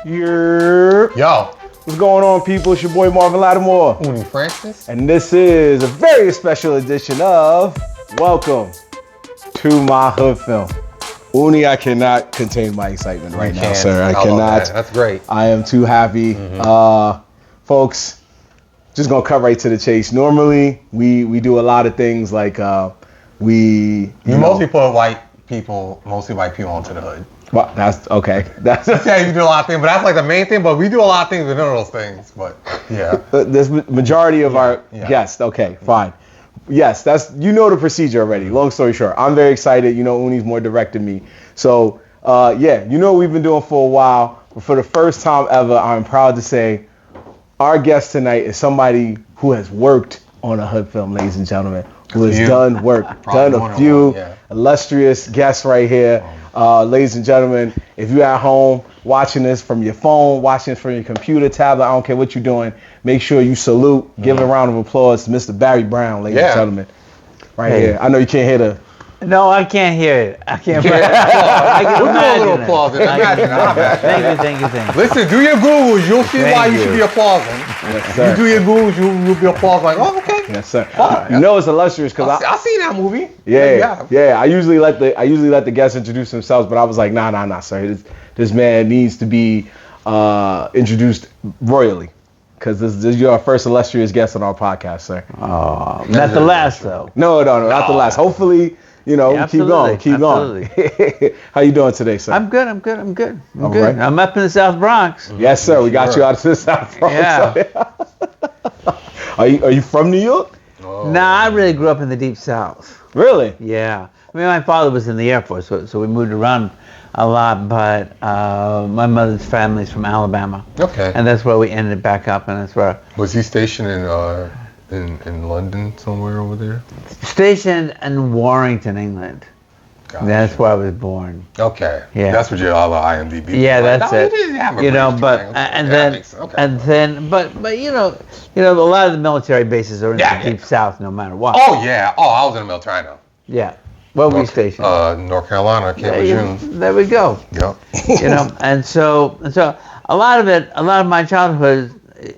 Yo. What's going on, people? It's your boy Marvin Lattimore. Uni Francis. And this is a very special edition of Welcome to My Hood Film. Uni, I cannot contain my excitement right now, sir. I cannot. That's great. I am too happy. Folks, just gonna cut right to the chase. Normally, we do a lot of things like You mostly put white people onto the hood. Well, that's okay. That's yeah, you do a lot of things, but that's like the main thing. But we do a lot of things with none of those things. But yeah, this majority of our guests. Okay, fine. Yes, that's the procedure already. Long story short, I'm very excited. Uni's more direct than me. So we've been doing for a while. But for the first time ever, I'm proud to say our guest tonight is somebody who has worked on a hood film, ladies and gentlemen. Who has done work, done a few illustrious guests right here. Ladies and gentlemen, if you're at home watching this from your phone, watching this from your computer, tablet, I don't care what you're doing, make sure you salute, give a round of applause to Mr. Barry Brown, ladies and gentlemen. Right here. I know you can't hear the... No, I can't hear it. I can't hear it. We'll do a little applause. Thank you. Listen, do your Googles. You'll see why you should be applauding. Yes, sir. You do your Googles, you'll be applauding like, oh, okay. Yes, sir. It's illustrious because I seen that movie. Yeah. I usually let the guests introduce themselves, but I was like, nah, sir. This man needs to be introduced royally. Because this is your first illustrious guest on our podcast, sir. Oh, not the last, though. No, not the last. Hopefully, keep going. How you doing today, sir? I'm good. I'm good. Right. I'm up in the South Bronx. Yes, sir. We got you out of the South Bronx. Yeah. Are you from New York? Oh. Nah, I really grew up in the Deep South. Really? Yeah. I mean, my father was in the Air Force, so we moved around a lot, but my mother's family's from Alabama. Okay. And that's where we ended back up, and that's where... Was he stationed in London somewhere over there? Stationed in Warrington, England. Gotcha. That's where I was born. Okay. Yeah. That's what your other IMDb. Yeah, that's it. A lot of the military bases are in the Deep South, no matter what. Oh yeah. Oh, I was in the military. I know. Yeah. Where were you stationed? North Carolina, Camp Lejeune. There we go. Yep. and so a lot of my childhood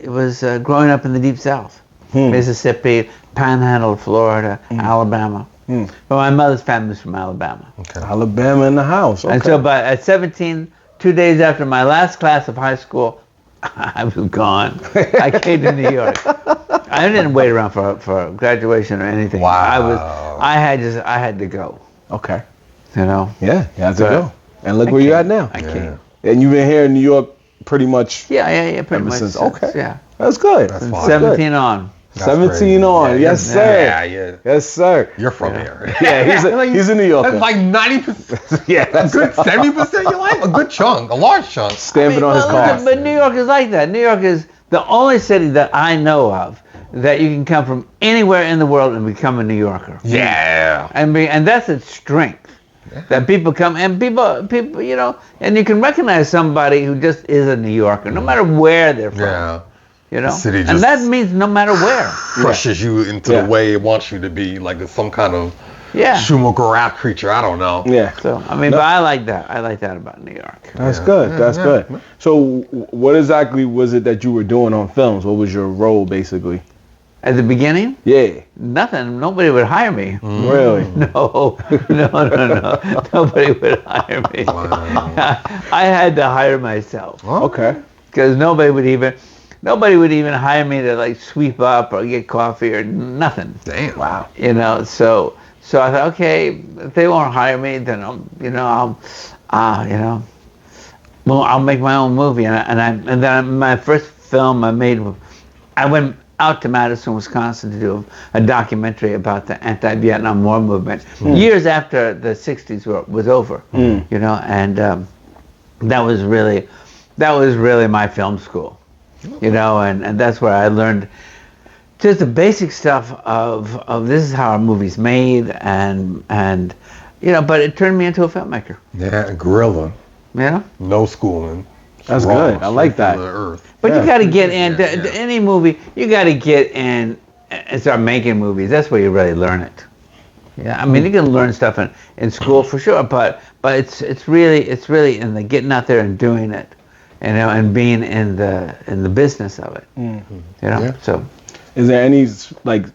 was growing up in the Deep South, Mississippi, Panhandle, Florida, Alabama. But my mother's family is from Alabama. Okay. Alabama in the house. Okay. And so, but at 17, 2 days after my last class of high school, I was gone. I came to New York. I didn't wait around for graduation or anything. Wow. I had to go. Okay. Yeah, you had to go. And look where you're at now. I came. And you've been here in New York pretty much. Yeah, pretty much. Since. Okay. Yeah. That's good. That's 17 on. 17 on, yes sir. Yeah. Yes sir. You're from here. Yeah, he's a New Yorker. That's like 90%. Yeah, that's a good 70% of your life. A good chunk, a large chunk. Stamping on his car. But New York is like that. New York is the only city that I know of that you can come from anywhere in the world and become a New Yorker. Yeah. And that's its strength. Yeah. That people come and people, and you can recognize somebody who just is a New Yorker, no matter where they're from. Yeah. The city just, and that means no matter where. Crushes you into the way it wants you to be, like it's some kind of Schumacher rap creature. I don't know. Yeah. So but I like that. I like that about New York. That's good. That's good. So, what exactly was it that you were doing on films? What was your role, basically? At the beginning? Yeah. Nothing. Nobody would hire me. Really? No. Nobody would hire me. Wow. I had to hire myself. Okay. Because nobody would even hire me to like sweep up or get coffee or nothing. Damn. Wow. So I thought, okay, if they won't hire me, then I'll make my own movie. And then my first film I went out to Madison, Wisconsin to do a documentary about the anti-Vietnam War movement years after the 60s was over, and that was really my film school, and that's where I learned just the basic stuff of this is how a movie's made, and but it turned me into a filmmaker. Yeah, guerrilla. No schooling. That's good. I like that. But you got to get into any movie. You got to get in and start making movies. That's where you really learn it. Yeah, I mean you can learn stuff in school for sure, but it's really in the getting out there and doing it. and being in the business of it. So is there any like,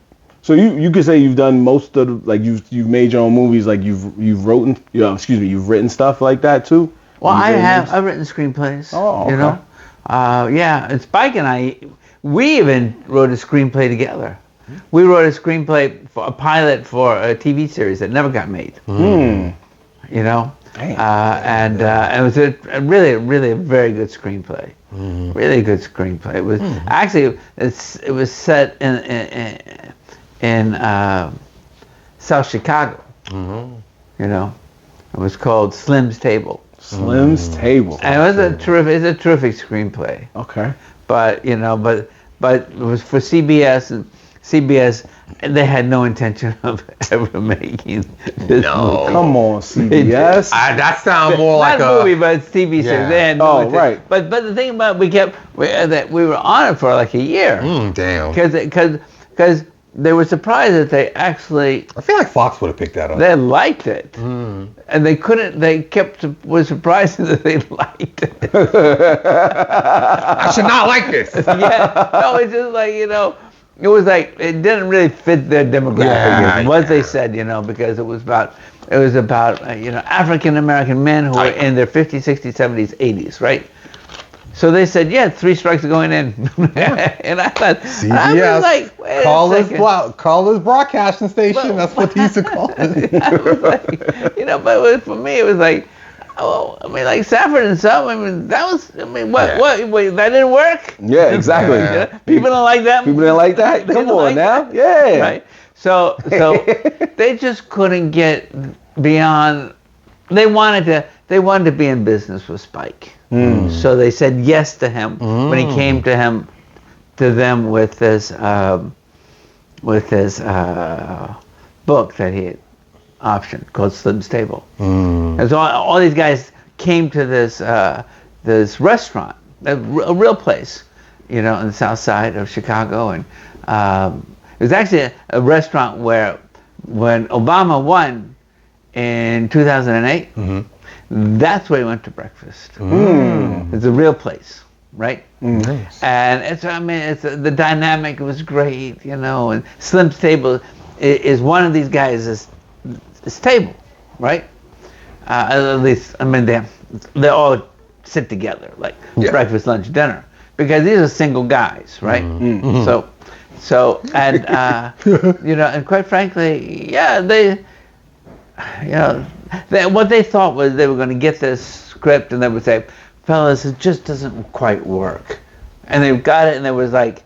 so you could say you've done most of the, like you've made your own movies, like you've written stuff like that too? Well, I've written screenplays. Oh, okay. And Spike and I, we even wrote a screenplay together. We wrote a screenplay for a pilot for a TV series that never got made. And it was a really very good screenplay. Really good screenplay. It was actually it was set in South Chicago. It was called Slim's Table. Slim's Table. And it was a terrific screenplay. Okay. But but it was for CBS, and CBS, they had no intention of ever making this movie. Come on, CBS. That sounds more like a movie, but it's TV series. They had no intent. Right. But the thing about we were on it for like a year. Damn. Because they were surprised that they actually. I feel like Fox would have picked that up. They liked it, and they couldn't. They were surprised that they liked it. I should not like this. It's just like it was like it didn't really fit their demographic. What they said, because it was about African American men who were in their 50s, 60s, 70s, 80s, right? So they said, 3 strikes are going in. And I thought, CBS, I was like, wait call a this broadcasting station. That's what he used to call it. But for me, it was like, like Sanford and Son. What? That didn't work? Yeah, exactly. People don't like that. People didn't like that. Come on now. That? Yeah. Right. So they just couldn't get beyond. They wanted to be in business with Spike. So they said yes to him when he came to them with this book that he had optioned called Slim's Table. And so all these guys came to this restaurant, a real place, in the south side of Chicago, and it was actually a restaurant where when Obama won in 2008. That's where he went to breakfast. It's a real place, right? Nice. And the dynamic was great, and Slim's Table is one of these guys' table, right? At least, they all sit together, like breakfast, lunch, dinner, because these are single guys, right? So, and and quite frankly, what they thought was they were going to get this script and they would say, fellas, it just doesn't quite work. And they got it and they was like,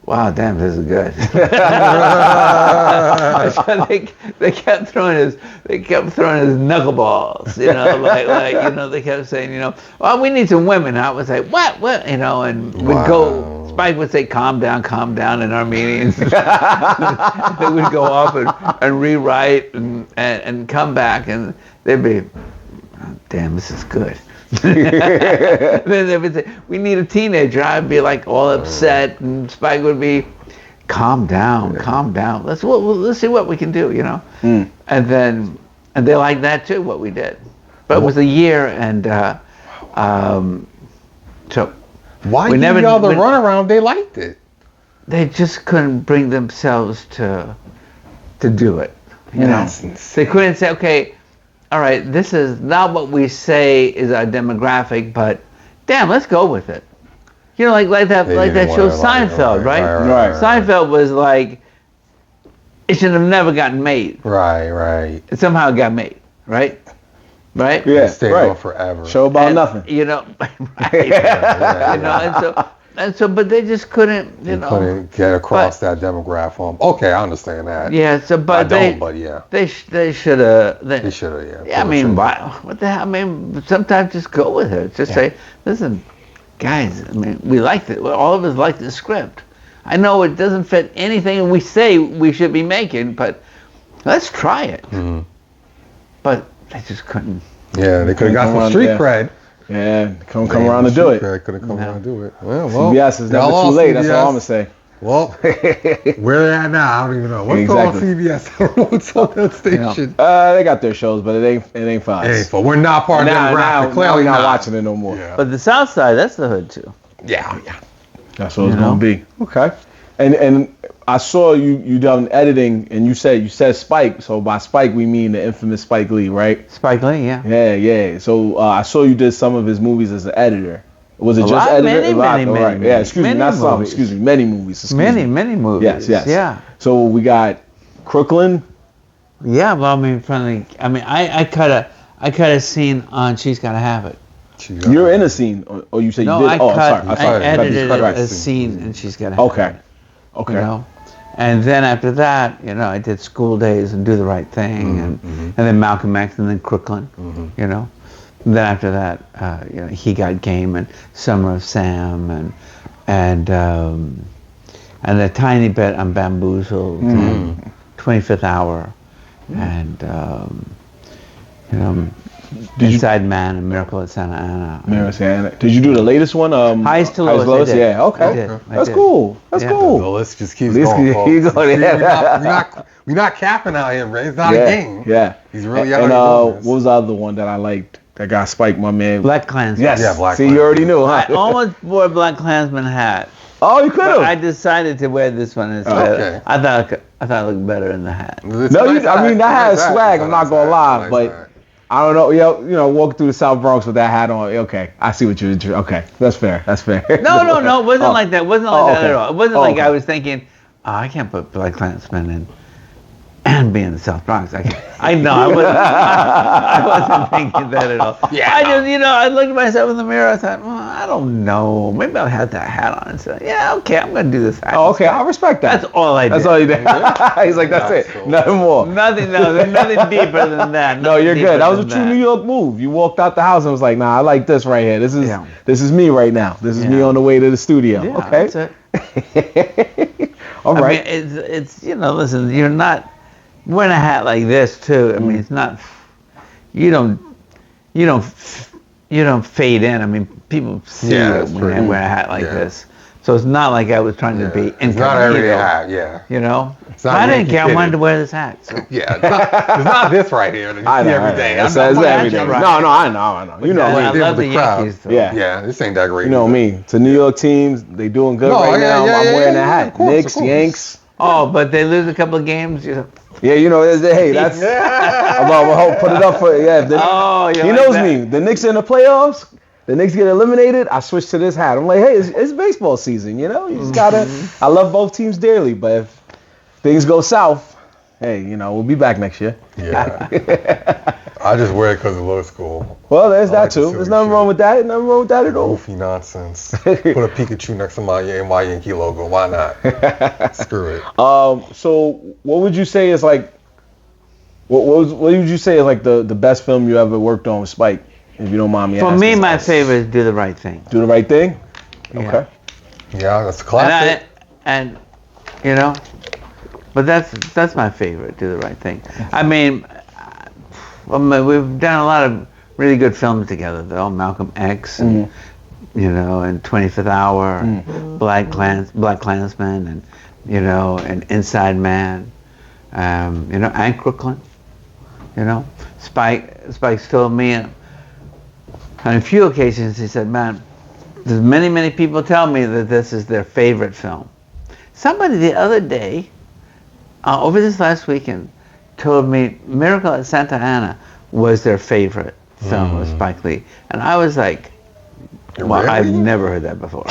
wow, damn, this is good. So they kept throwing his knuckleballs, they kept saying, well, we need some women. I would say, what, and we'd go. Spike would say, calm down in our meetings. They would go off and rewrite and come back and they'd be, oh, damn, this is good. Then they would say, we need a teenager. I'd be like all upset and Spike would be, calm down. Let's see what we can do, And they liked that too, what we did. But it was a year and so. Why give y'all the runaround? They liked it. They just couldn't bring themselves to do it. They couldn't say, okay, all right, this is not what we say is our demographic, but damn, let's go with it. Like that show Seinfeld, right? Seinfeld was like, it should have never gotten made. Right. It somehow got made, right? Right? Yeah, stay on forever. Show about nothing. Right. And so, but they just couldn't, couldn't get across that demographic. Okay, I understand that. Yeah. So, but they should have. They should have. Yeah. What the hell? Sometimes just go with it. Just say, listen, guys. We liked it. All of us liked the script. I know it doesn't fit anything we say we should be making, but let's try it. But they just couldn't. Yeah, they could have got some street cred. Yeah, come around to do it. Could have come around to do it. Well, CBS is never too late. That's all I'm gonna say. Well, where they at now, I don't even know. What's on CBS? I don't know what's on that station. They got their shows, but it ain't for us. It ain't for. We're not part of the demographic. Clearly not watching it no more. Yeah. But the South Side, that's the hood too. Yeah. That's what it's gonna be. Okay. And I saw you done editing, and you said Spike. So by Spike we mean the infamous Spike Lee, right? Spike Lee, yeah. Yeah. So I saw you did some of his movies as an editor. Was it just editor? Many. Yeah, excuse me, not some. Excuse me, many movies. Many movies. Yes. Yeah. So we got Crooklyn. Yeah, well, I cut a scene on She's Gotta Have It. You're in a scene, or you said you did? I edited a scene and She's Gotta Have It. Okay. You know? And then after that, I did School Daze and Do the Right Thing, and then Malcolm X, and then Crooklyn, And then after that, He Got Game and Summer of Sam and a tiny bit on Bamboozled and 25th Hour and Inside Man and Miracle at Santa Ana. Did you do the latest one? Highest to Lowest. I did. Yeah. Okay. That's cool. Cool. The list just keeps going. We're not capping out here, Ray. It's not a game. Yeah. He's really out here. And what was the other one that I liked? That got Spike, my man. BlacKkKlansman. Yes. Yeah, BlacKkKlansman. See, you already knew, huh? I almost wore a BlacKkKlansman hat. Oh, you could have. I decided to wear this one instead. Okay. I thought I looked better in the hat. That has swag. I'm not gonna lie, but I don't know. Walking through the South Bronx with that hat on. Okay, I see what you're. Okay, that's fair. No. It wasn't like that. It wasn't like that at all. It wasn't like I was thinking, I can't put BlacKkKlansman in and be in the South Bronx. I wasn't thinking that at all. Yeah. I looked at myself in the mirror. I thought, I don't know. Maybe I'll have that hat on and say, yeah, okay, I'm going to do this hat. Oh, okay, I respect that. That's all I did. That's all you did. He's like, that's it. Cool. Nothing more. There's nothing deeper than that. No, you're good. That was a true New York move. You walked out the house and was like, I like this right here. This is me right now. This is me on the way to the studio. Yeah, okay. That's it. All right. It's listen, you're not wearing a hat like this too. I mean, it's not. You don't fade in. People see it when I wear a hat like this. So it's not like I was trying to be incognito. It's not every hat, I didn't care. I wanted to wear this hat. So. Yeah, it's not this right here that you see every day. It's every day. Right. No, I know. You know me. I love the Yankees, though. Yeah, this ain't that great. You know me. To New York teams, they doing good right now. I'm wearing that hat. Knicks, Yanks. Oh, but they lose a couple of games. Yeah, hey, that's. I'm put it up for he knows me. The Knicks in the playoffs. The Knicks get eliminated. I switch to this hat. I'm like, hey, it's baseball season. You just gotta. I love both teams dearly, but if things go south, hey, we'll be back next year. Yeah. I just wear it because it looks cool. Well, there's that too. There's nothing wrong with that. Nothing wrong with that at all. Goofy nonsense. Put a Pikachu next to my Yankee logo. Why not? Screw it. So what would you say is like? What would you say is like the best film you ever worked on with Spike? If you don't mind me asking. For me, my favorite is Do the Right Thing. Do the Right Thing? Yeah. Okay. Yeah, that's a classic. And but that's my favorite, Do the Right Thing. I mean, we've done a lot of really good films together, though. Malcolm X and, and 25th Hour, and BlacKkKlansman, and, and Inside Man, and Crooklyn. Spike's told me on a few occasions, he said, man, there's many people tell me that this is their favorite film. Somebody the other day, over this last weekend, told me Miracle at Santa Ana was their favorite film of Spike Lee. And I was like, well, I've never heard that before.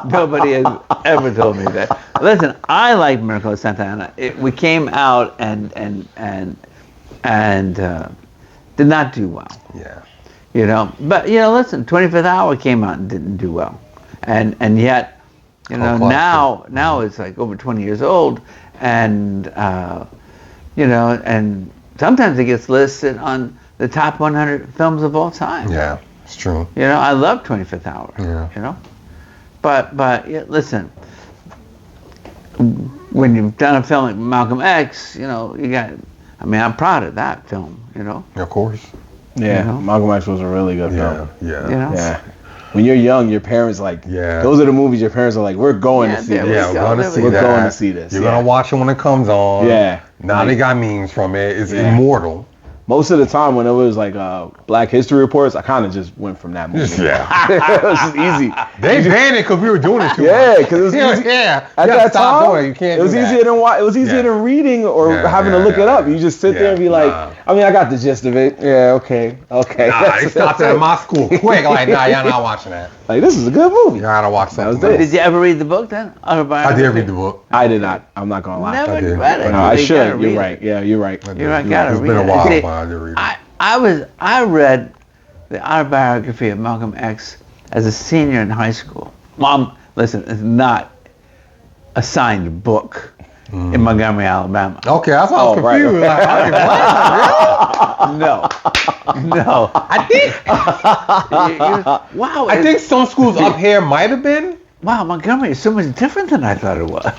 Nobody has ever told me that. Listen, I like Miracle at Santa Ana. We came out and did not do well. Yeah. But listen, 25th Hour came out and didn't do well, and yet, now it's like over 20 years old, and and sometimes it gets listed on the top 100 films of all time. Yeah, it's true. I love 25th Hour. Yeah. But listen, when you've done a film like Malcolm X, you got. I mean, I'm proud of that film. Of course. Yeah, Malcolm X was a really good film. Yeah. Yeah. when you're young, your parents like, those are the movies your parents are like, we're going to see this. Yeah, we're going to see that. We're going to see this. You're going to watch it when it comes on. Yeah. Now they got memes from it. It's immortal. Most of the time when it was like Black History Reports, I kind of just went from that movie. Yeah. It was just easy. They banned it because we were doing it too much. Yeah, because it was easy. Yeah. At that time, you can't it was easier than it was easier than reading or having to look it up. You just sit there and be like, I mean, I got the gist of it. Yeah, okay. Nah, they stopped that in my school quick. Like, nah, y'all not watching that. Like, this is a good movie. Y'all gotta watch that. Did you ever read the book then? I did read the book. I did not. I'm not gonna lie. Never read it. No, I should. You're right. Yeah, you're right. You're right. Gotta read it. It's been a while since I did read it. I read the autobiography of Malcolm X as a senior in high school. Mom, listen, it's not a signed book in Montgomery, Alabama. Okay, that's why I was confused. Right. Like, no. I think. Wow. I think some schools up here might have been. Wow, Montgomery is so much different than I thought it was. I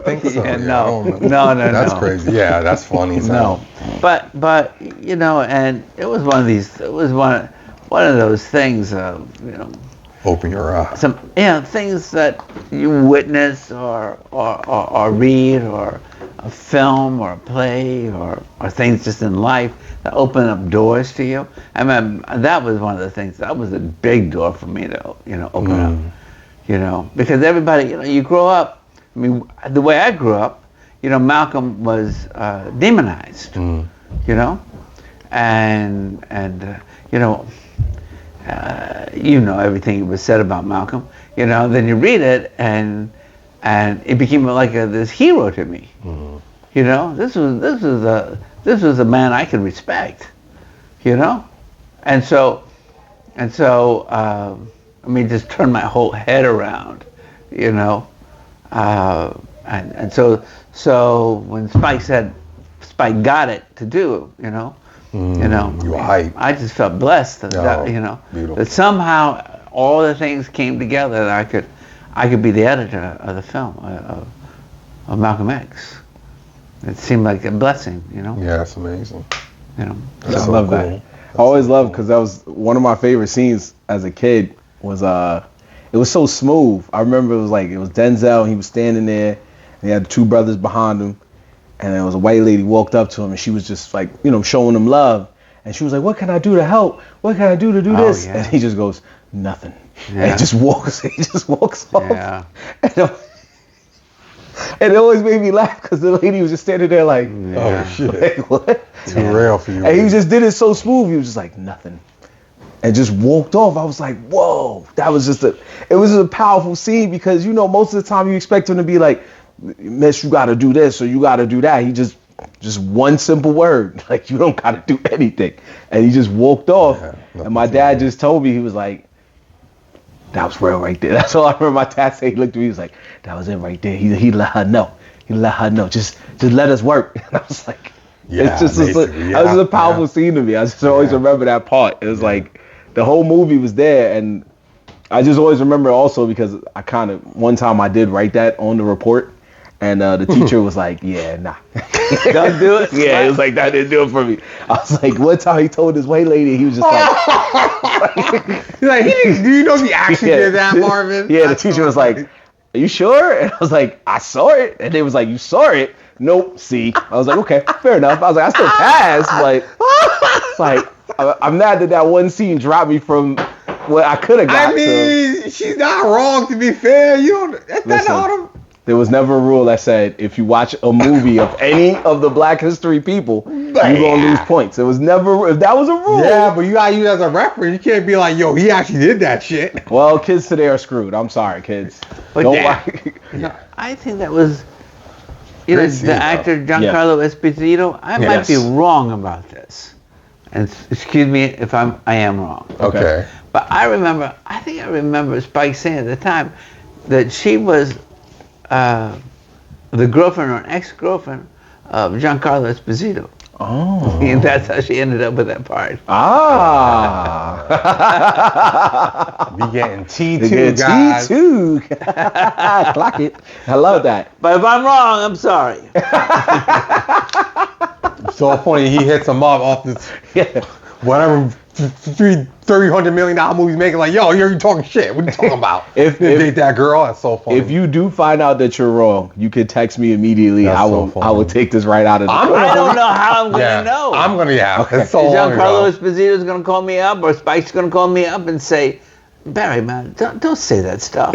think so. No. That's crazy. Yeah, that's funny. No, but you know, and it was one of these. It was one of those things. Open your eyes. Some things that you witness or read or a film or a play or things just in life that open up doors to you. I mean, that was one of the things. That was a big door for me to open up. Because everybody, you grow up. I mean, the way I grew up, Malcolm was demonized. And everything was said about Malcolm. Then you read it and it became like this hero to me. This was a man I could respect. And so I mean, just turned my whole head around. And so when Spike got it to do, you were hyped. I just felt blessed that somehow all the things came together that I could be the editor of the film of Malcolm X. It seemed like a blessing, Yeah, that's amazing. I love that. I always loved because that was one of my favorite scenes as a kid. Was it was so smooth. I remember it was Denzel and he was standing there and he had the two brothers behind him. And there was a white lady walked up to him and she was just like, showing him love. And she was like, what can I do to help? What can I do to do this? Yeah. And he just goes, nothing. Yeah. And he just walks off. Yeah. And it always made me laugh because the lady was just standing there like, oh shit. Like, what? Too real for you. And he just did it so smooth. He was just like, nothing. And just walked off. I was like, whoa. That was just it was a powerful scene because, most of the time you expect him to be like, miss, you gotta do this or you gotta do that. He just one simple word, like you don't gotta do anything, and he just walked off. And my dad just told me, he was like, that was real right there. That's all I remember. My dad said, he looked at me, he was like, that was it right there. He let her know. Just let us work. And I was like, it's just that was a powerful scene to me. I just always remember that part. It was like the whole movie was there, and I just always remember also because one time I did write that on the report. And the teacher was like, yeah, nah. Don't do it? Yeah, it was like, that didn't do it for me. I was like, one time he told this white lady, he was just like... do you know the action did that, Marvin? Yeah, the teacher was like, are you sure? And I was like, I saw it. And they was like, you saw it? Nope, see. I was like, okay, fair enough. I was like, I still passed. Like, I'm mad that one scene dropped me from what I could have got. I mean, she's not wrong, to be fair. There was never a rule that said if you watch a movie of any of the Black History people, you're going to lose points. It was never, if that was a rule. Yeah, but you got to use it as a reference. You can't be like, yo, he actually did that shit. Well, kids today are screwed. I'm sorry, kids. But I think that was, the actor Giancarlo Esposito, I might be wrong about this. And excuse me if I am wrong. Okay. But I think I remember Spike saying at the time that she was the girlfriend or an ex-girlfriend of Giancarlo Esposito. Oh. And that's how she ended up with that part. Be getting T2, guys. T2. Clock it. I love that. But if I'm wrong, I'm sorry. So funny, he hits him up off this whatever $300 million movies making like, yo, you're talking shit. What are you talking about? if date that girl, that's so funny. If you do find out that you're wrong, you can text me immediately. That's I will take this right out of the I don't know how I'm gonna know. I'm gonna Okay. It's so Is Giancarlo Esposito's gonna call me up, or Spike's gonna call me up and say, Barry, man, don't say that stuff.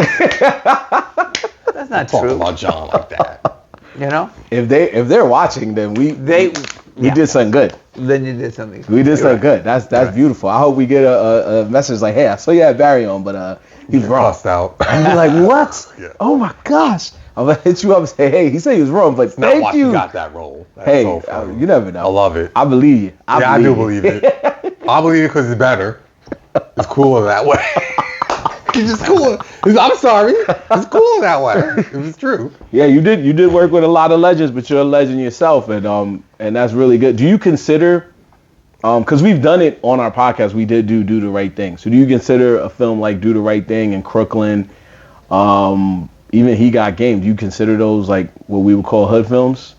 That's not true. Talk about John like that. You know? If they're watching, then we did something good. Then you did something. We did something good. That's beautiful. I hope we get a message like, hey, I saw you had Barry on, but he's wrong. Out. And you're like, what? Yeah. Oh my gosh. I'm gonna hit you up and say, hey, he said he was wrong, but thank you. You got that role. That's hey, so you never know. I love it. I believe you. I do believe it. I believe it because it's better. It's cooler that way. It's just cooler. I'm sorry. It's cooler that way. It's true. Yeah, you did work with a lot of legends, but you're a legend yourself, and that's really good. Do you consider, because we've done it on our podcast, we did do the Right Thing. So do you consider a film like Do the Right Thing and Crooklyn, even He Got Game? Do you consider those like what we would call hood films?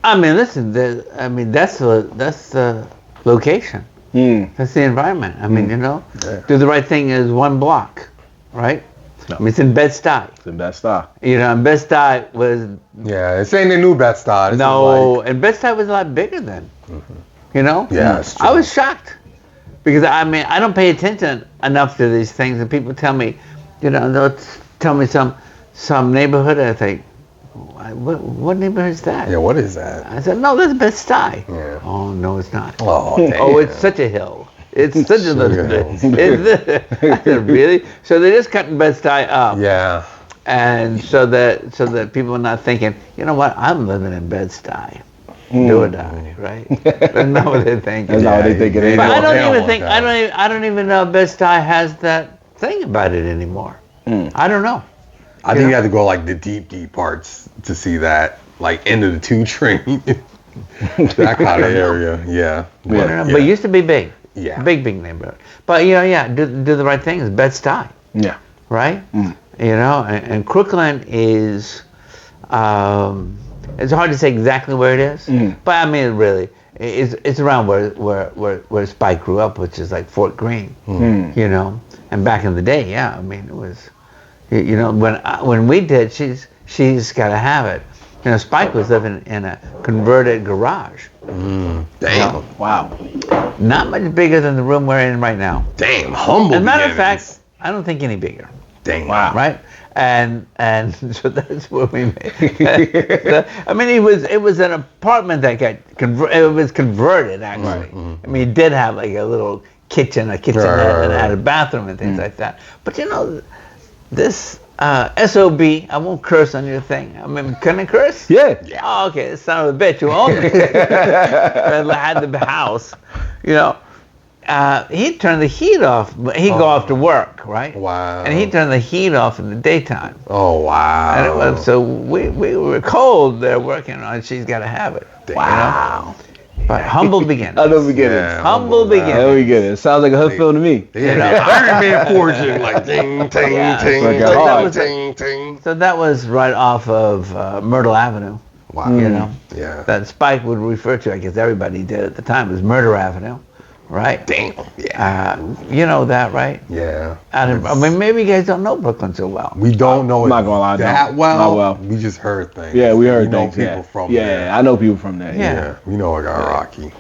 I mean, listen. That's the location. That's the environment. I mean, Do the Right Thing is one block, right? No. I mean, it's in Bed-Stuy. It's in Bed-Stuy. And Bed-Stuy was... Yeah, it's saying the new Bed-Stuy. No, and Bed-Stuy was a lot bigger then. Mm-hmm. Yeah, it's true. I was shocked. Because, I don't pay attention enough to these things, and people tell me, they'll tell me some neighborhood, and I think, what neighborhood is that? Yeah, what is that? I said, no, that's Bed-Stuy. Yeah. Oh, no, it's not. Oh, damn. Oh, it's such a hill. It's such a little bit. I said, really? So they're just cutting Bed-Stuy up. Yeah. And so that people are not thinking, you know what, I'm living in Bed-Stuy. Do or die, right? That's not what they're thinking. That's not what they're thinking. But I don't even know if Bed-Stuy has that thing about it anymore. I don't know. I think you have to go like the deep parts to see that, like end of the 2 train. That kind of area, yeah. But it used to be big. Yeah. Big neighborhood. But do the Right Thing is Bed-Stuy. Yeah. Right? And Crooklyn is it's hard to say exactly where it is. But I mean really it's around where Spike grew up, which is like Fort Greene. And back in the day, I mean it was when we did She's Gotta Have It. Spike was living in a converted garage. Damn. Wow. Not much bigger than the room we're in right now. Damn, humble. As a matter of fact, I don't think any bigger. Damn. Wow. Right? And so that's what we made. I mean, it was an apartment that got converted, actually. Right. Mm-hmm. I mean, it did have like a little kitchenette and had a bathroom and things like that. But this SOB, I won't curse on your thing. I mean, can I curse? Yeah. Oh, okay, the son of a bitch who owned it. Had the house, he'd turn the heat off. He'd go off to work, right? Wow. And he'd turn the heat off in the daytime. Oh, wow. And it was, so we were cold there working on She's Gotta Have It. Wow. But humble beginnings. Humble beginnings. Yeah, humble beginnings. There we go. It sounds like a hood film to me. Yeah. Iron Man fortune, like ding, ting, ting. So that was right off of Myrtle Avenue. Wow. Yeah. That Spike would refer to, I guess everybody did at the time, was Murder Avenue. Right? Damn. Yeah. You know that, right? Yeah. I mean, maybe you guys don't know Brooklyn so well. We don't know I'm not gonna lie, that well. Not well. We just heard things. Yeah, we heard know things. people from there. Yeah, I know people from there. Yeah. We know it got rocky.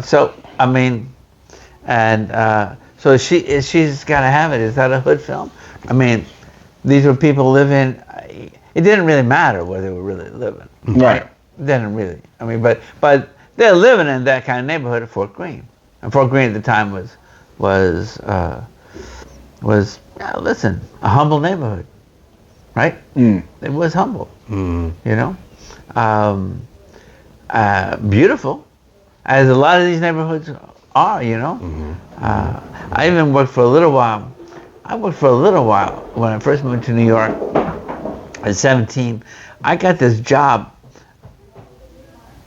So, I mean, and so She's Gotta Have It. Is that a hood film? I mean, these were people living, it didn't really matter where they were really living. Right. It didn't really. I mean, but they're living in that kind of neighborhood at Fort Greene. And Fort Greene at the time was a humble neighborhood, right? It was humble, beautiful, as a lot of these neighborhoods are, I even worked for a little while. When I first moved to New York at 17. I got this job.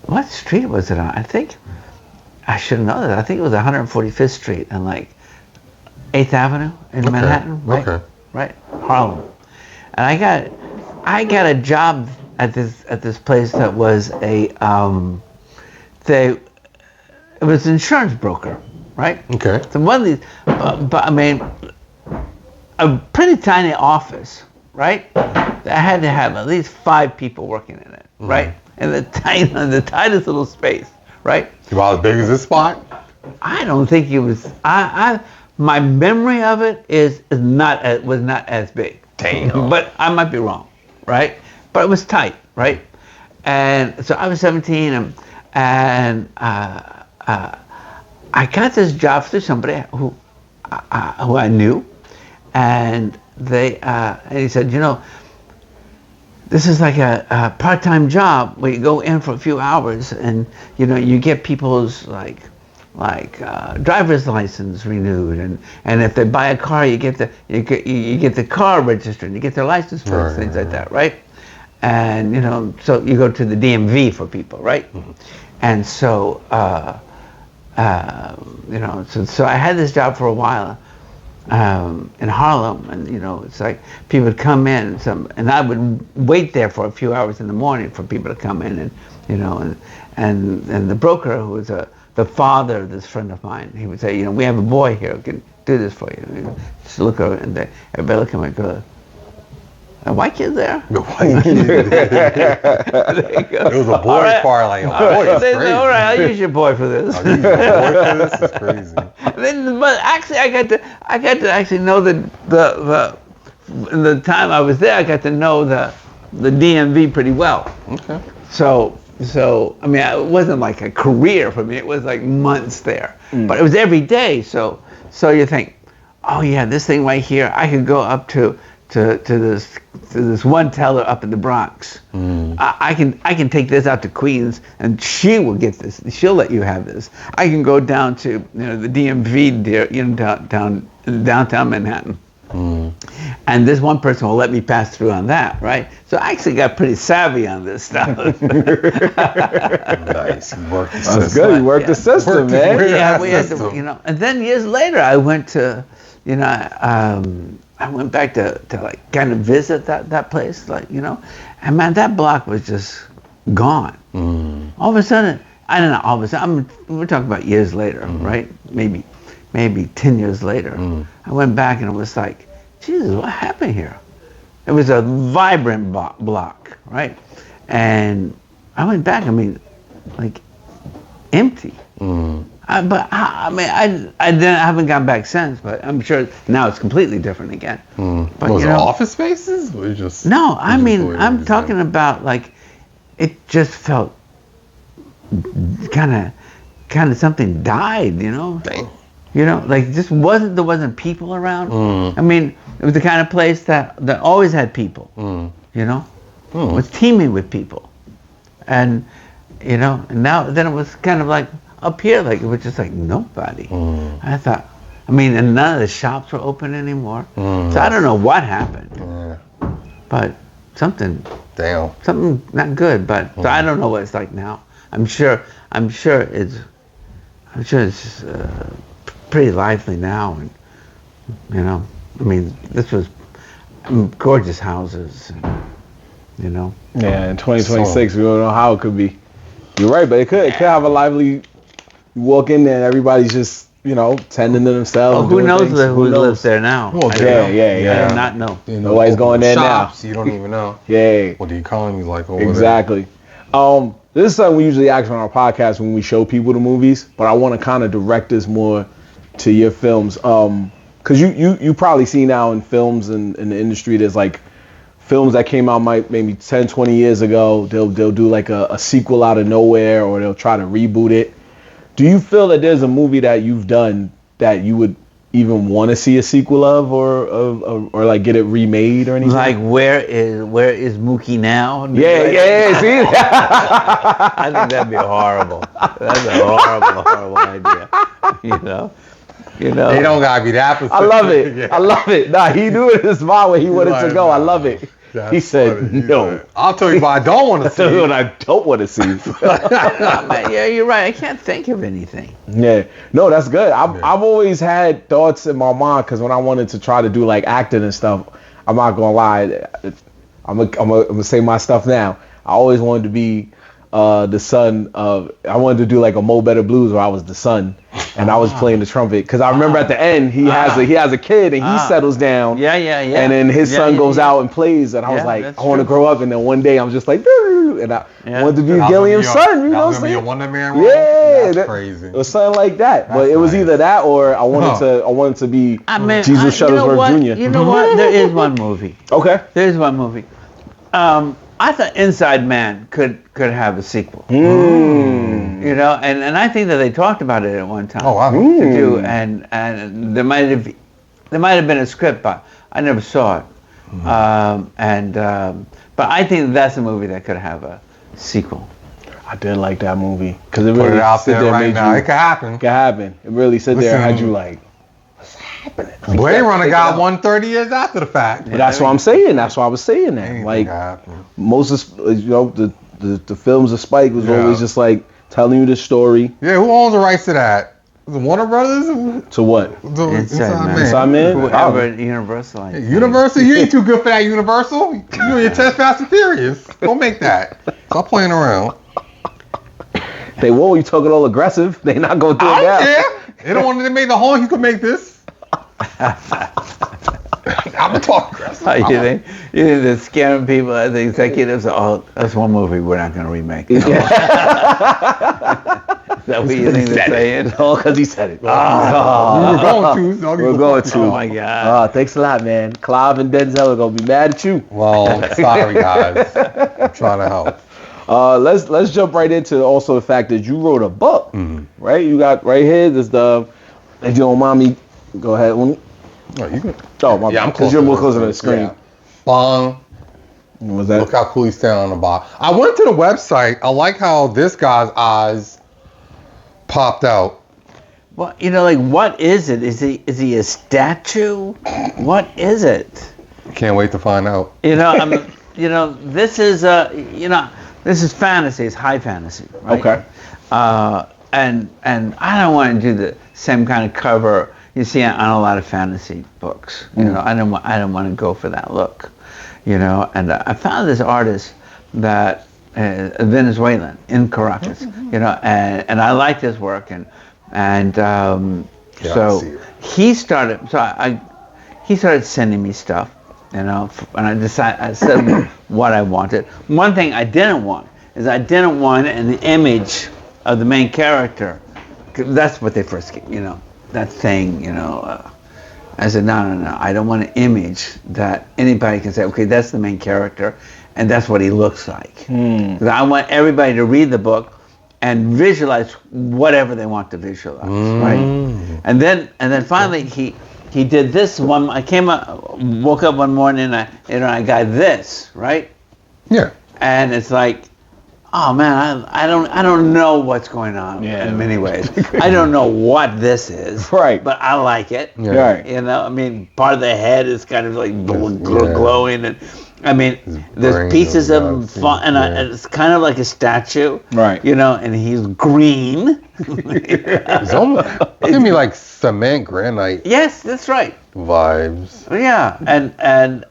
What street was it on? I think I should know that. I think it was 145th Street and like 8th Avenue in Manhattan, right? Okay. Right, Harlem. And I got a job at this place that was it was an insurance broker, right? Okay. So one of these, but I mean, a pretty tiny office, right? I had to have at least 5 people working in it, right? In the tightest little space, right? About as big as this spot? I don't think it was. My memory of it was not as big. Damn. But I might be wrong, right? But it was tight, right? And so I was 17, and I got this job through somebody who I knew, and he said, you know, this is like a part-time job where you go in for a few hours, and you know you get people's like driver's license renewed, and if they buy a car, you get the car registered, and you get their license plates, things like that, right? And you know, so you go to the DMV for people, right? And so you know, so I had this job for a while in Harlem, and you know, it's like people would come in, and I would wait there for a few hours in the morning for people to come in, and you know, and the broker, who was the father of this friend of mine, he would say, you know, we have a boy here who can do this for you. Just look over, and everybody look at me and go, a white kid there? The white kid. It was a boy parlay. A boy is crazy. All right, I'll use your boy for this. I'll use your boy for this. Is crazy. But actually, I got to actually know in the time I was there, I got to know the DMV pretty well. Okay. So I mean, it wasn't like a career for me. It was like months there, but it was every day. So you think, oh yeah, this thing right here, I could go up to this one teller up in the Bronx. I can take this out to Queens, and she will get this. She'll let you have this. I can go down to, you know, the DMV there, you know, downtown Manhattan. And this one person will let me pass through on that, right? So I actually got pretty savvy on this stuff. Nice. You worked the system. That's good. You worked the system, man. Yeah, we had to, you know. And then years later, I went to, you know, I went back to like kind of visit that place, like, you know, and man, that block was just gone. All of a sudden, I don't know. All of a sudden, we're talking about years later, right? Maybe 10 years later, I went back and it was like, Jesus, what happened here? It was a vibrant block, right? And I went back, I mean, like, empty. I haven't gone back since, but I'm sure now it's completely different again. But, was you it know, office spaces? Or just, no, I mean, I'm talking about, like, it just felt kind of something died, you know? Dang. You know, like there wasn't people around. I mean, it was the kind of place that always had people. You know, it was teeming with people, and you know, and then it was kind of like up here, like it was just like nobody. I thought, I mean, and none of the shops were open anymore. So I don't know what happened, but something not good. But so I don't know what it's like now. I'm sure it's pretty lively now, and you know, I mean, this was gorgeous houses, and, you know. Yeah, in 2026, we don't know how it could be. You're right, but it could have a lively. You walk in there, and everybody's just, you know, tending to themselves. Oh, who knows who lives there now? Well, yeah. I do not know. You know, Nobody's going there shops, now. You don't even know. Yeah. What the economy's like over Exactly. This is something we usually ask on our podcast when we show people the movies, but I want to kind of direct this more to your films. Because you probably see now in films and in the industry, there's like films that came out maybe 10, 20 years ago. They'll do like a sequel out of nowhere, or they'll try to reboot it. Do you feel that there's a movie that you've done that you would even want to see a sequel of, or like get it remade or anything? Like where is Mookie now? Yeah. See, I think that'd be horrible. That's a horrible idea. You know. They don't gotta be that specific. I love it. Yeah. I love it. Nah, he knew it in his mind where he wanted to go. I love it. He said no. I'll tell you what I don't want to see. I'll tell you what I don't want to see. Yeah, you're right. I can't think of anything. Yeah. No, that's good. I've always had thoughts in my mind, because when I wanted to try to do like acting and stuff, I'm not gonna lie. I'm gonna say my stuff now. I always wanted to be the son of. I wanted to do like a Mo Better Blues where I was the son, and I was playing the trumpet because I remember at the end he has a kid and he settles down. Yeah. And then his son goes out and plays, and I was like, I want to grow up. And then one day I'm just like, and I wanted to be Gilliam's son. You know what I'm saying? Wonder Man role? Yeah, that's crazy. It was something like that. But it was either that or I wanted to be Jesus Shuttlesworth Jr. You know what? There is one movie. Okay. There is one movie. I thought Inside Man could have a sequel. You know, and I think that they talked about it at one time. Oh, wow. To do, and there might have been a script, but I never saw it. But I think that's a movie that could have a sequel. I did like that movie because it Put really it out sit there there right made now. you. It could happen. It could happen. It really sit there and had you like, what's happening? Blade Runner got 130 years after the fact. But that's what I'm saying. That's why I was saying that. Anything Like could happen. most of the films of Spike was always just like telling you the story. Yeah, who owns the rights to that? Was it Warner Brothers? To what? Inside Man. Inside Man? Whoever at Universal. I think. Universal? You ain't too good for that, Universal. You and your Test Fast and Furious. Don't make that. Stop playing around. They won't. You talking all aggressive. They not gonna do it now. Yeah. They don't want to make the whole. He could make this. I'm talking aggressive. You think they're scaring people as the executives? Oh, that's one movie we're not going to remake. Is that what you think they're saying? Oh, because he said it. We were going to. So We're going to. Oh my God. Thanks a lot, man. Clive and Denzel are gonna be mad at you. Well, sorry guys. I'm trying to help. Let's jump right into also the fact that you wrote a book, right? You got right here. This if you don't mind me, go ahead. Oh, you can. Oh, my bad. I'm Because you're more closer to the screen. Yeah. Bong. What was that? Look how cool he's standing on the box. I went to the website. I like how this guy's eyes popped out. Well, you know, like, what is it? Is he a statue? What is it? Can't wait to find out. You know, this is fantasy. It's high fantasy, right? Okay. And I don't want to do the same kind of cover you see on a lot of fantasy books. You know, I don't want to go for that look. You know, and I found this artist that Venezuelan in Caracas. You know, and I liked his work so he started. He started sending me stuff. You know, and I said what I wanted. One thing I didn't want is an image of the main character. That's what they first get, you know, that thing, you know. I said, no, I don't want an image that anybody can say, okay, that's the main character, and that's what he looks like. 'Cause I want everybody to read the book and visualize whatever they want to visualize, right? And then finally he did this one. I woke up one morning and I got this, right? Yeah. And it's like, oh man, I don't know what's going on in many ways. I don't know what this is, right? But I like it. Yeah. Right. You know, I mean, part of the head is kind of like glowing, and I mean, there's pieces of him, and it's kind of like a statue, right? You know, and he's green. It's almost give me like cement granite. Yes, that's right. Vibes. Yeah,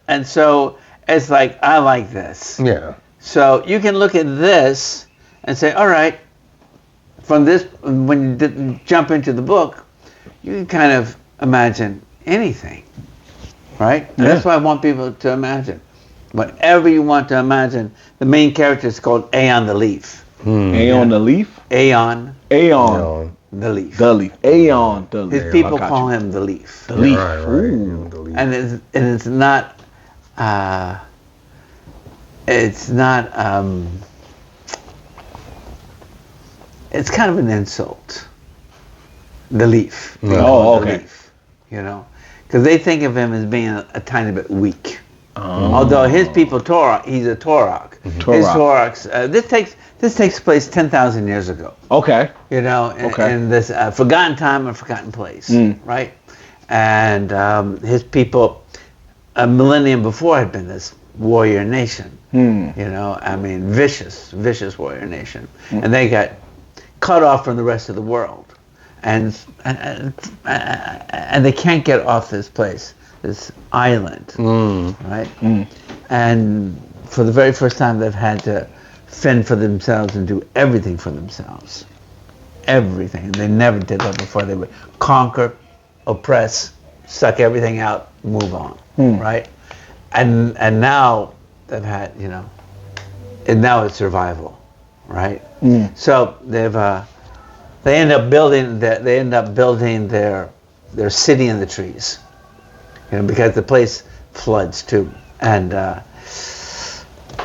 and so it's like, I like this. Yeah. So you can look at this and say, all right, from this, when you jump into the book, you can kind of imagine anything, right? And that's what I want people to imagine. Whatever you want to imagine. The main character is called Aeon the Leaf. Aeon the Leaf? Aeon the Leaf. The Leaf. Aeon the Leaf. His people call him the Leaf. The Leaf. Right. The Leaf. And it's not it's kind of an insult. The Leaf. Oh, okay. The Leaf, you know, because they think of him as being a tiny bit weak. Although his people, he's a Torok. His Toroks. This takes place 10,000 years ago. Okay. You know, in this forgotten time and forgotten place, right? And his people, a millennium before, had been this warrior nation. You know, I mean, vicious warrior nation, and they got cut off from the rest of the world, and they can't get off this place, this island, right? And for the very first time, they've had to fend for themselves and do everything for themselves. everything. They never did that before. They would conquer, oppress, suck everything out, move on, right? And now they've had, and now it's survival, right? So they end up building their city in the trees, because the place floods too, and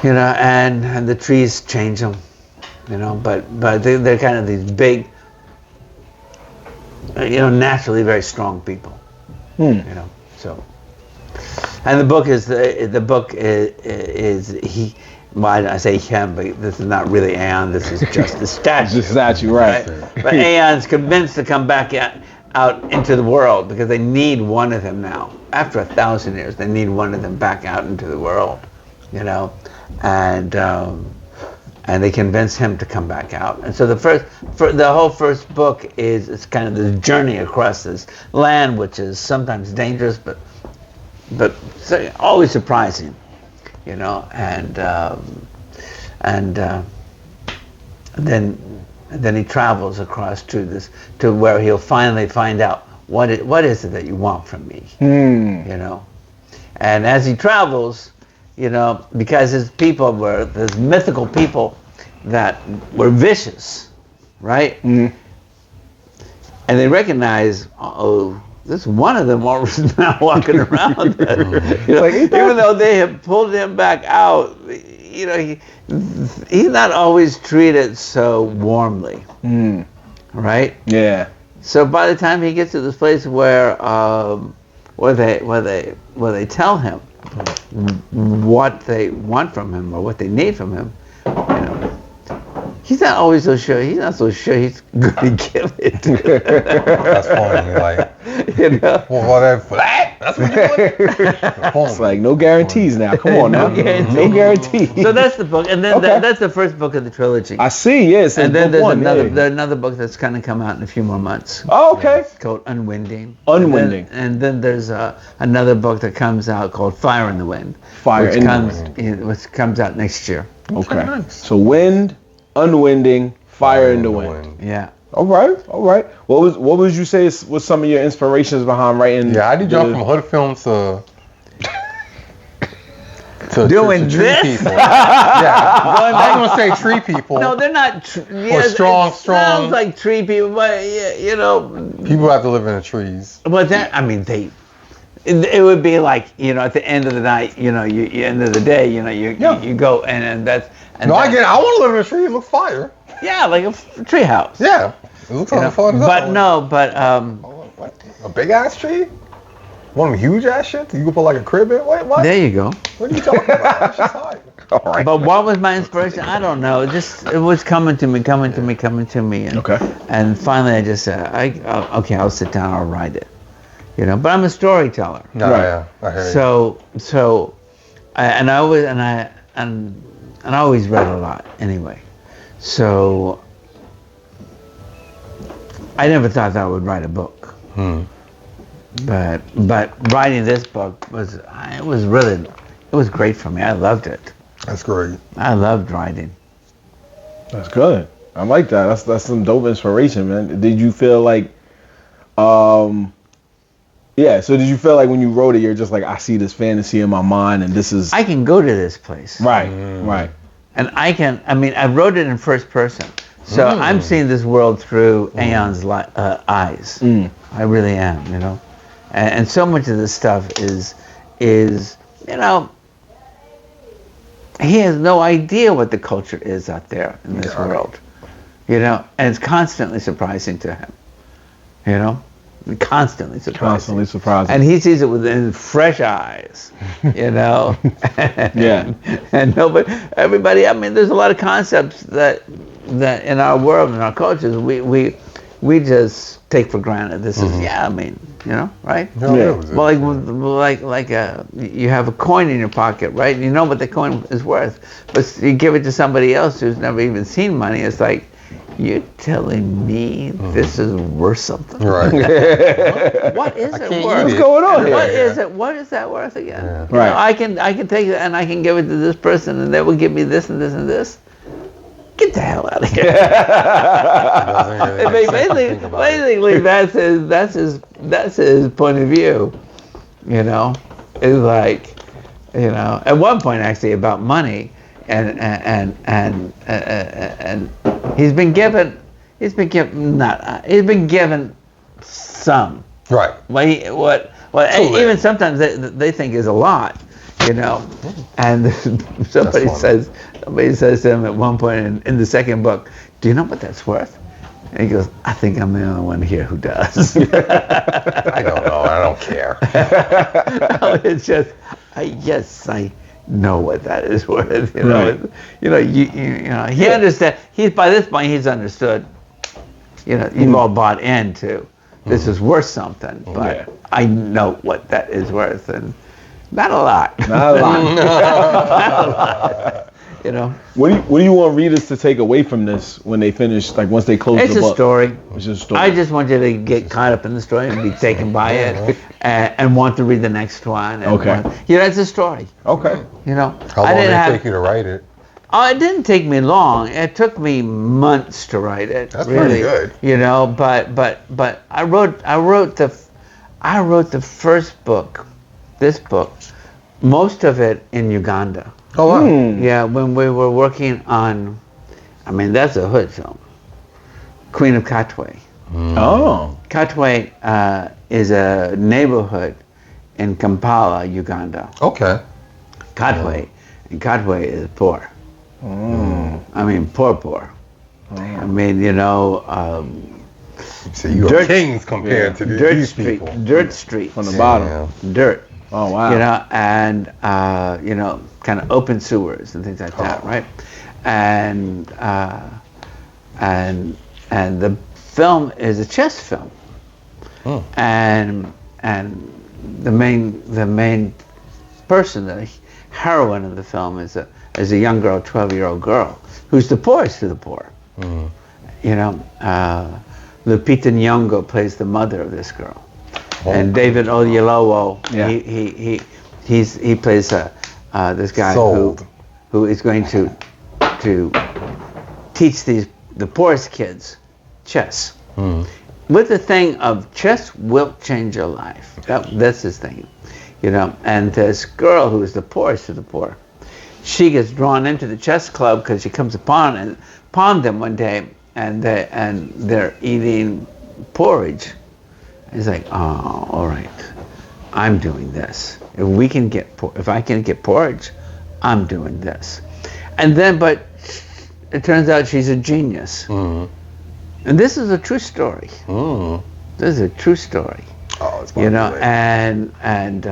and the trees change them, but they're kind of these big, naturally very strong people, so. And the book is he. Well, I say him, but this is not really Aeon. This is just the statue. The statue, right? But Aeon's convinced to come back out into the world because they need one of them now. After 1,000 years, they need one of them back out into the world, and they convince him to come back out. And so the whole first book is kind of this journey across this land, which is sometimes dangerous, but always surprising, and then he travels across to where he'll finally find out what is it that you want from me, and as he travels, because his people were these mythical people that were vicious, right? And they recognize, this one of them is now walking around. Even though they have pulled him back out, he's not always treated so warmly, right? Yeah. So by the time he gets to this place where they tell him what they want from him or what they need from him, he's not always so sure. He's not so sure he's going to give it. That's funny. Well, for that? That's what you want? It's like no guarantees now. Come on now. No guarantees. So that's the book. And then that's the first book of the trilogy. I see, yes. And then there's another book that's going to come out in a few more months. Oh, okay. It's called Unwinding. And then there's another book that comes out called Fire in the Wind. Which comes out next year. Okay. Nice. So Wind, Unwinding, Fire in the Wind. Yeah. All right. What would you say was some of your inspirations behind writing? Yeah, I did jump from hood films to doing this. People. Yeah, I'm gonna say tree people. No, they're not. Or strong. Sounds like tree people, but people have to live in the trees. But it would be like at the end of the night, end of the day, you go and that's. And I get it. I want to live in a tree. It looks fire. Yeah, like a tree house. Yeah, it looks like fun. But a big ass tree. One of them huge ass shit. You can put like a crib in. Wait, what? There you go. What are you talking about? It's just high. All right. But what was my inspiration? I don't know. It was coming to me. And finally, I just said, okay, I'll sit down. I'll write it. But I'm a storyteller. No, right. Yeah, I hear you. So, I always read a lot anyway. So I never thought that I would write a book. But writing this book was great for me. I loved it. That's great. I loved writing. That's good. I like that. That's some dope inspiration, man. Did you feel like so did you feel like when you wrote it, you're just like, I see this fantasy in my mind and this is... I can go to this place. Right. And I wrote it in first person. So I'm seeing this world through Aeon's eyes. I really am, And so much of this stuff is he has no idea what the culture is out there in this world. And it's constantly surprising to him. Constantly surprising. And he sees it with fresh eyes, And everybody, there's a lot of concepts that in our world, in our cultures, we just take for granted. This is, right? Well, like you have a coin in your pocket, right? You know what the coin is worth, but you give it to somebody else who's never even seen money. It's like, you're telling me this is worth something? Right. What is it worth? What's going on here? What is it? What is that worth again? Yeah. Right. I can take it and I can give it to this person and they will give me this and this and this. get the hell out of here. Doesn't really make sense to think about it. Basically, that's his point of view. You know, it's like, you know, at one point actually about money, and he's been given some. Right. Even sometimes they think is a lot, you know. And somebody says to him at one point in the second book, "Do you know what that's worth?" And he goes, "I think I'm the only one here who does." I don't know. I don't care. It's just, I know what that is worth. You know, Right. you know, he understand. He's by this point he's understood. You know, you've all bought into this is worth something, but I know what that is worth, and not a lot. Not a lot. Not a lot. You know, What do you want readers to take away from this when they finish, like once they close it's the a book? story. It's just a story. I just want you to get caught up in the story and be taken by it, and want to read the next one. And Okay. you know, it's a story. Okay. You know, How long did it take you to write it? Oh, it didn't take me long. It took me months to write it. That's really, pretty good. You know, but I wrote the first book, this book, most of it in Uganda. Oh, wow. Yeah, when we were working on, I mean, that's a hood film. Queen of Katwe. Oh. Katwe is a neighborhood in Kampala, Uganda. Okay. Katwe, and Katwe is poor. I mean, poor. I mean, you know, So you are kings compared to these people. dirt streets From the bottom. Yeah. dirt. Oh, wow. You know, and you know, kind of open sewers and things like that, right? And the film is a chess film, and the main person, the heroine of the film, is a young girl, 12-year-old girl, who's the poorest of the poor. You know, Lupita Nyong'o plays the mother of this girl. And David Oyelowo, he plays this guy who is going to teach the poorest kids chess. With the thing of chess will change your life. That's his thing, you know. And this girl who is the poorest of the poor, she gets drawn into the chess club because she comes upon them one day, and they're eating porridge. It's like, oh, all right, I'm doing this. If I can get porridge, I'm doing this. And then, but it turns out she's a genius. And this is a true story. This is a true story. Oh, it's you know, popular. and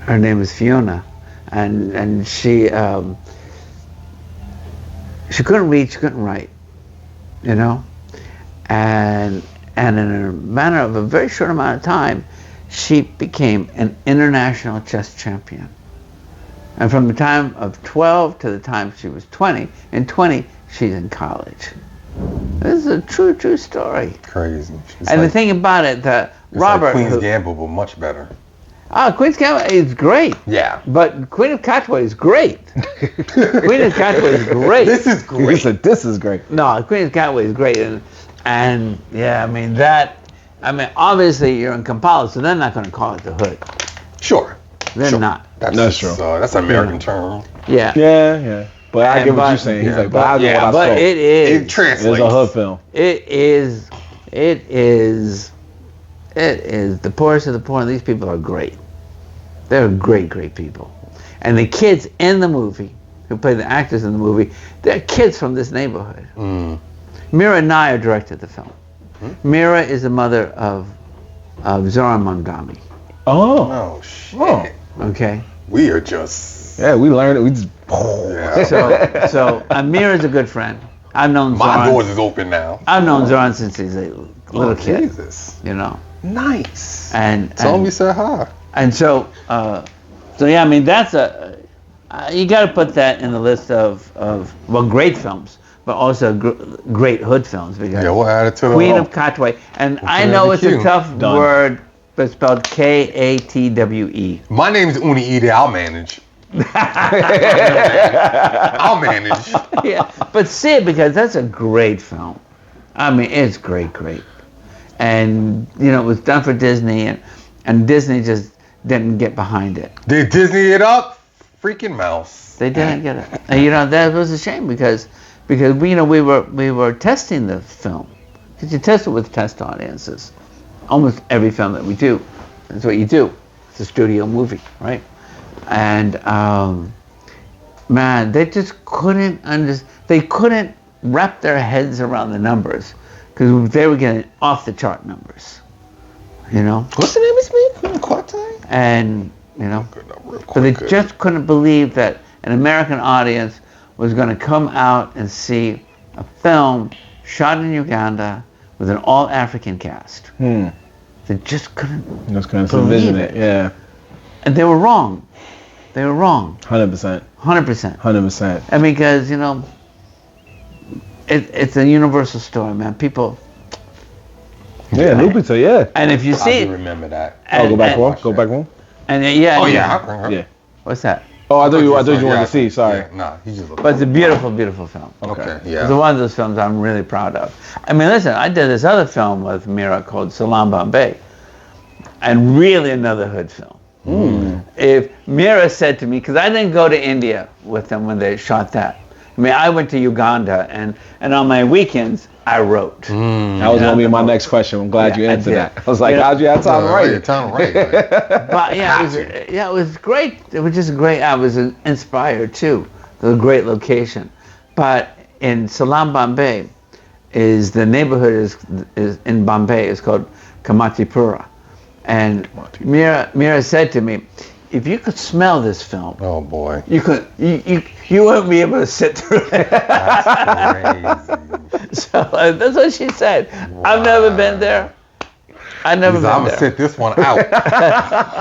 her name is Fiona, and she couldn't read, she couldn't write, you know. And in a matter of a very short amount of time, she became an international chess champion. And from the time of 12 to the time she was 20, in 20, she's in college. This is a true story. Crazy. And the thing about it, Robert... Like Queen's Gambit, but much better. Queen's Katwe is great. Yeah. But Queen of Katwe is great. Queen of Katwe is great. This is great. He said, this is great. No, Queen of Katwe is great. And yeah, I mean, obviously you're in Kampala, so they're not going to call it the hood. Sure. They're not. That's true. That's an American term. Yeah. Yeah. But I get what you're saying. He's like, but I know what I saw. But it is. It translates. It's a hood film. It is the poorest of the poor, and these people are great. They're great people. And the kids in the movie, who play the actors in the movie, they're kids from this neighborhood. Mira Nair directed the film. Mira is the mother of Zoran Mondami. Oh, shit. Okay. We are just... Yeah, we learned it. We just... Yeah. So Mira's a good friend. I've known My Zoran. doors is open now. I've known Zoran since he's a little kid. Jesus. You know. Nice. And Tell him we said hi. And so yeah, I mean, that's you got to put that in the list of great films, but also great hood films. Because Yeah, we'll add it to the Queen of Katwe, and I put it know in it's the a queue. tough word, but it's spelled Katwe. My name is Uni Ide. I'll manage. I'll manage. Yeah, but see it because that's a great film. I mean, it's great. And, you know, it was done for Disney, and Disney just didn't get behind it. Did Disney it up? Freaking mouse. They didn't get it. And, you know, that was a shame because we, you know, we were testing the film. Because you test it with test audiences. Almost every film that we do. That's what you do. It's a studio movie, right? And, man, they just couldn't they couldn't wrap their heads around the numbers. Because they were getting off the chart numbers, you know. What's the name of me? Queen of Katwe? And you know, but they just couldn't believe that an American audience was going to come out and see a film shot in Uganda with an all-African cast. They just couldn't believe it. Yeah. And they were wrong. 100%. 100%. I mean, because you know. It's a universal story, man. People. Yeah, Lupita, yeah. And if you see, I do remember that. Go back one. And yeah. What's that? Oh, I thought you wanted to see. Sorry. Yeah, nah, he just. But it's a beautiful film. Okay. Yeah. It's one of those films I'm really proud of. I mean, listen, I did this other film with Mira called Salam Bombay, and really another hood film. If Mira said to me, because I didn't go to India with them when they shot that. I mean, I went to Uganda, and on my weekends, I wrote. That was going to be my next question. I'm glad you answered that. I was like, how'd you have time to write it? But it was great. It was just great. I was inspired, too. It was a great location. But in Salam Bombay, the neighborhood is in Bombay, is called Kamatipura. And Mira said to me, if you could smell this film, oh boy, you wouldn't be able to sit through it. That's crazy. So that's what she said. Wow. I've never been there. I'm gonna sit this one out.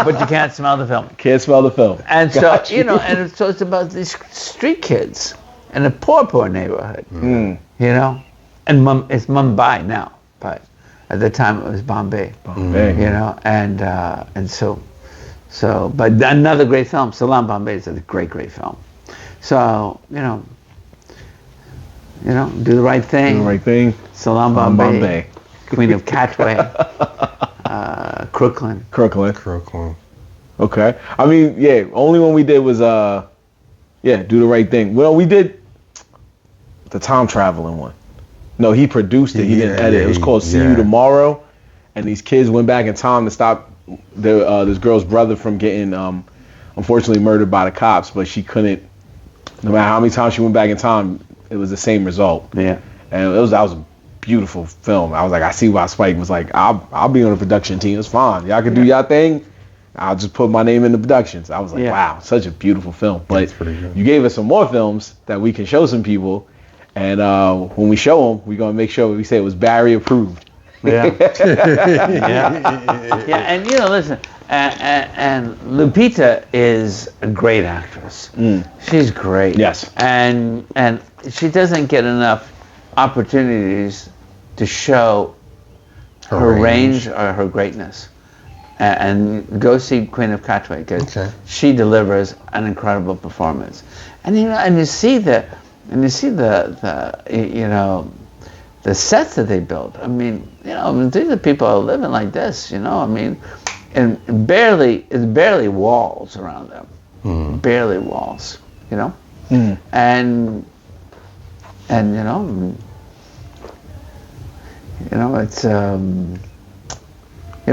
But you can't smell the film. Can't smell the film. And so you know, and so it's about these street kids in a poor neighborhood. You know, and it's Mumbai now, but at the time it was Bombay. You know, and so, but another great film. Salam Bombay is a great film. So, you know, do the right thing. Salam Bombay. Queen of Katwe. Crooklyn. Okay. I mean, yeah, only one we did was, do the right thing. Well, we did the time traveling one. No, he produced it. He didn't edit. It was called See You Tomorrow. And these kids went back in time to stop this girl's brother from getting unfortunately murdered by the cops, but she couldn't. No matter how many times she went back in time, it was the same result. Yeah. And that was a beautiful film. I was like, I see why Spike was like, I'll be on the production team. It's fine. Y'all can do y'all thing. I'll just put my name in the productions. I was like, wow, such a beautiful film. But you gave us some more films that we can show some people, and when we show them, we're gonna make sure we say it was Barry approved. Yeah. And you know, listen, and Lupita is a great actress. She's great. Yes. And she doesn't get enough opportunities to show her range or her greatness. And go see Queen of Katwe because she delivers an incredible performance. And you know, and you see the the sets that they built. I mean, you know, these are people who are living like this, you know. I mean, and it's barely walls around them. Barely walls, you know. And you know, it's you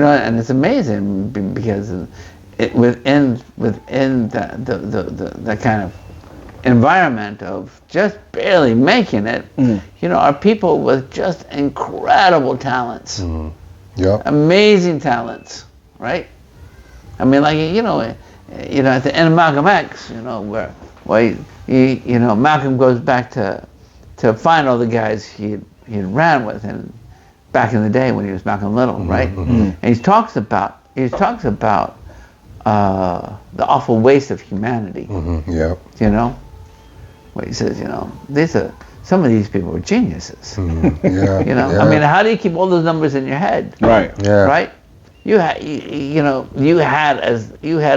know, and it's amazing because within the kind of environment of just barely making it, you know, are people with just incredible talents, amazing talents, right? I mean, like you know, at the end of Malcolm X, you know, where you know, Malcolm goes back to find all the guys he ran with and back in the day when he was Malcolm Little, right? And he talks about the awful waste of humanity. You know, where he says, you know, some of these people were geniuses. You know, I mean, how do you keep all those numbers in your head? Right. Right. You had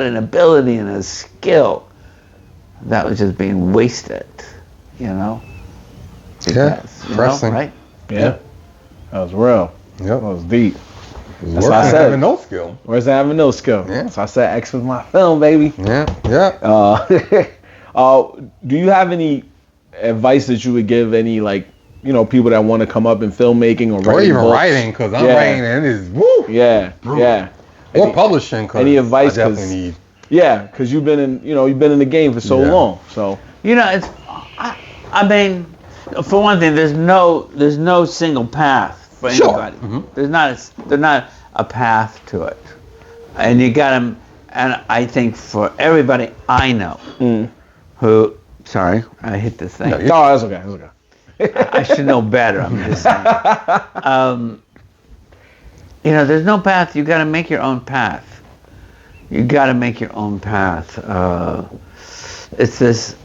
an ability and a skill that was just being wasted, you know. Yeah, You know, pressing. right? Yeah. That was real. Yep. That was deep. That's what I said. Having no skill. Where's having no skill? Yeah. So I said X was my film, baby. Yeah. Do you have any advice that you would give any, like, you know, people that want to come up in filmmaking or writing Or even books? writing, because I'm writing and it is, woo! Yeah, yeah. Or publishing, because any advice, I definitely need. Yeah, because you've been in the game for so long. So you know, it's. I mean, for one thing, there's no single path for anybody. There's not a path to it, and you got to. And I think for everybody I know, who, sorry, I hit this thing. No, that's okay. That's okay. I should know better. I'm just saying. You know, there's no path. You got to make your own path. You got to make your own path. It's this.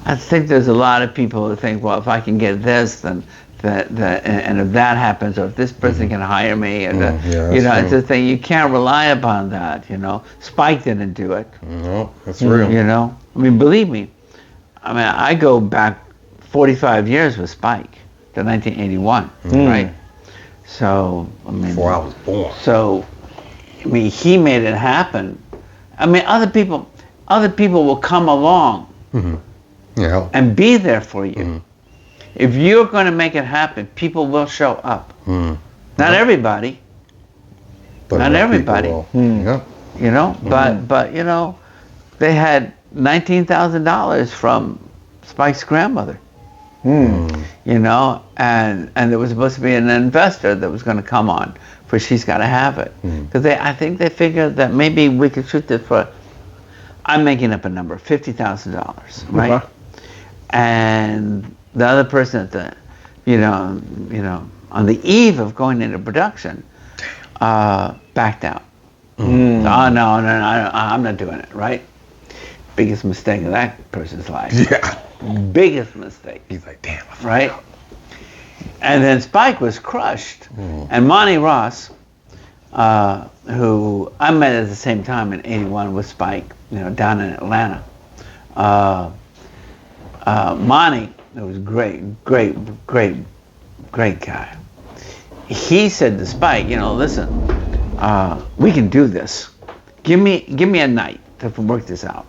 I think there's a lot of people who think, well, if I can get this, then and if that happens, or if this person can hire me, and you know, it's a thing. You can't rely upon that. You know, Spike didn't do it. No, that's real. You know, I mean, believe me. I mean, I go back 45 years with Spike to 1981, right? So, I mean, before I was born. So, I mean, he made it happen. I mean, other people will come along and be there for you. If you're going to make it happen, people will show up. Not everybody. But not everybody. Yeah. You know, but you know, they had $19,000 from Spike's grandmother. You know, and there was supposed to be an investor that was going to come on, for She's Got to Have It, because I think they figured that maybe we could shoot this for, I'm making up a number, $50,000, right? And the other person at the, you know, on the eve of going into production, backed out. Oh no, I'm not doing it, right? Biggest mistake of that person's life. Yeah. Biggest mistake. He's like, damn. Right? And then Spike was crushed. And Monty Ross, who I met at the same time in '81 with Spike, you know, down in Atlanta. Monty, it was great guy. He said to Spike, you know, listen, we can do this. Give me a night to work this out.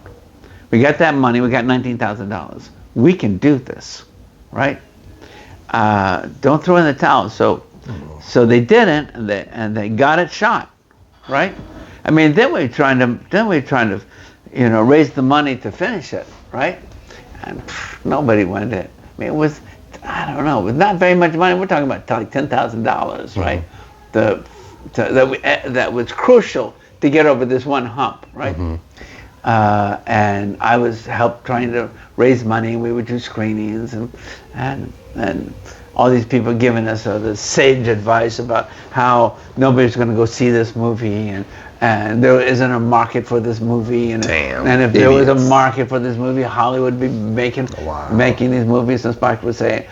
We got that money. We got $19,000. We can do this, right? Don't throw in the towel. So they didn't, and they got it shot, right? I mean, then we're trying to, you know, raise the money to finish it, right? And nobody wanted it. I mean, it was, I don't know, it was not very much money. We're talking about like $10,000, right? That was crucial to get over this one hump, right? And I was trying to raise money. We would do screenings, and all these people giving us the sage advice about how nobody's going to go see this movie, and there isn't a market for this movie, and if there was a market for this movie, Hollywood would be making these movies. And Spike would say,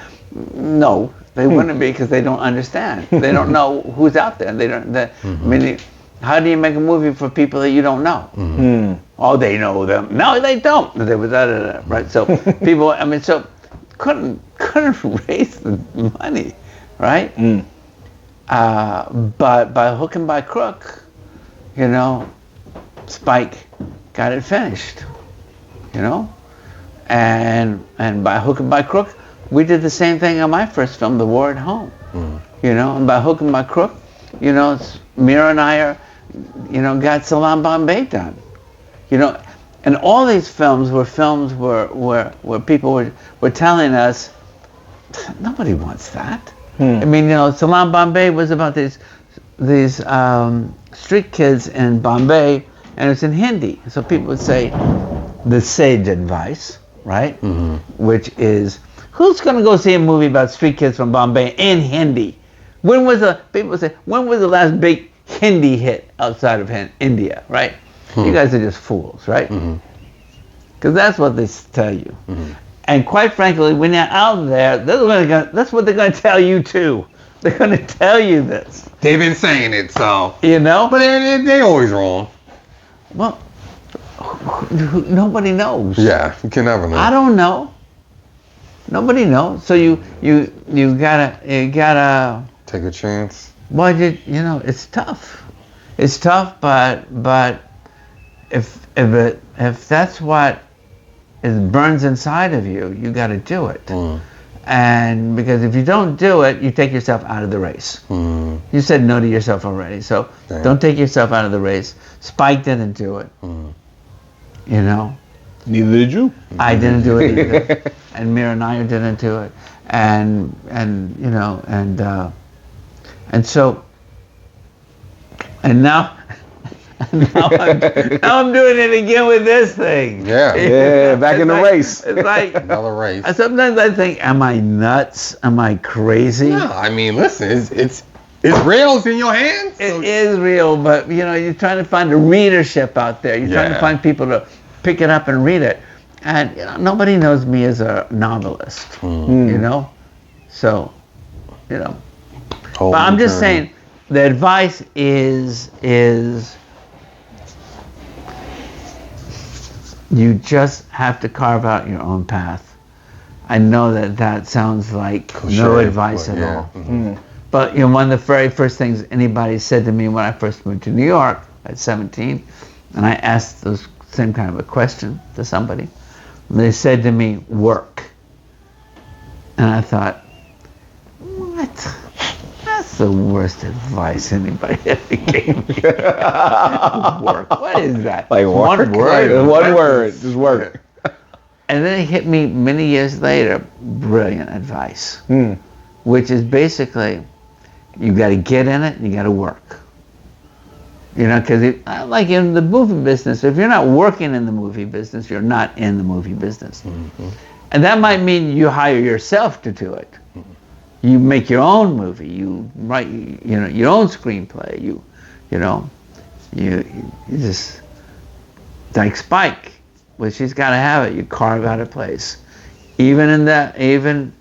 no, they wouldn't be, because they don't understand. They don't know who's out there. I mean, how do you make a movie for people that you don't know? Oh, they know them. No, they don't. They was right. So people, I mean, so couldn't raise the money, right? But by hook and by crook, you know, Spike got it finished, you know, and by hook and by crook, we did the same thing on my first film, The War at Home, you know, and by hook and by crook, you know, Mira and I got Salam Bombay done. You know, and all these films were where people were telling us, nobody wants that. I mean, you know, Salam Bombay was about these street kids in Bombay, and it's in Hindi. So people would say the sage advice, right? Which is, who's going to go see a movie about street kids from Bombay in Hindi? People say, when was the last big Hindi hit outside of India, right? You guys are just fools, right? Because that's what they tell you. And quite frankly, when you're out there, that's what they're going to tell you too. They're going to tell you this. They've been saying it, so. You know? But they always wrong. Well, Nobody knows. Yeah, you can never know. I don't know. Nobody knows. So you gotta Take a chance. well, you know, it's tough. It's tough, but if that's what burns inside of you, you got to do it. And because if you don't do it, you take yourself out of the race. You said no to yourself already, so don't take yourself out of the race. Spike didn't do it. You know. Neither did you. I didn't do it either, and Mira Nair didn't do it, and you know, and so, and now I'm doing it again with this thing. Yeah, back in the race. It's like another race. Sometimes I think, am I nuts? Am I crazy? No, I mean, listen, it's real. It's in your hands. It is real, but you know, you're trying to find a readership out there. You're trying to find people to pick it up and read it, and you know, nobody knows me as a novelist. You know, so you know. But I'm just saying, the advice is you just have to carve out your own path. I know that sounds like no advice at all. But you know, one of the very first things anybody said to me when I first moved to New York at 17, and I asked those same kind of a question to somebody, and they said to me, work. And I thought, what? That's the worst advice anybody ever gave me. Work. What is that? Like one word. One word. Just work. And then it hit me many years later, brilliant advice, which is basically, you got to get in it and you got to work. You know, because like in the movie business, if you're not working in the movie business, you're not in the movie business. And that might mean you hire yourself to do it. You make your own movie. You write, you know, your own screenplay. You just like Spike. Well, she's got to have it. You carve out a place, even in that, you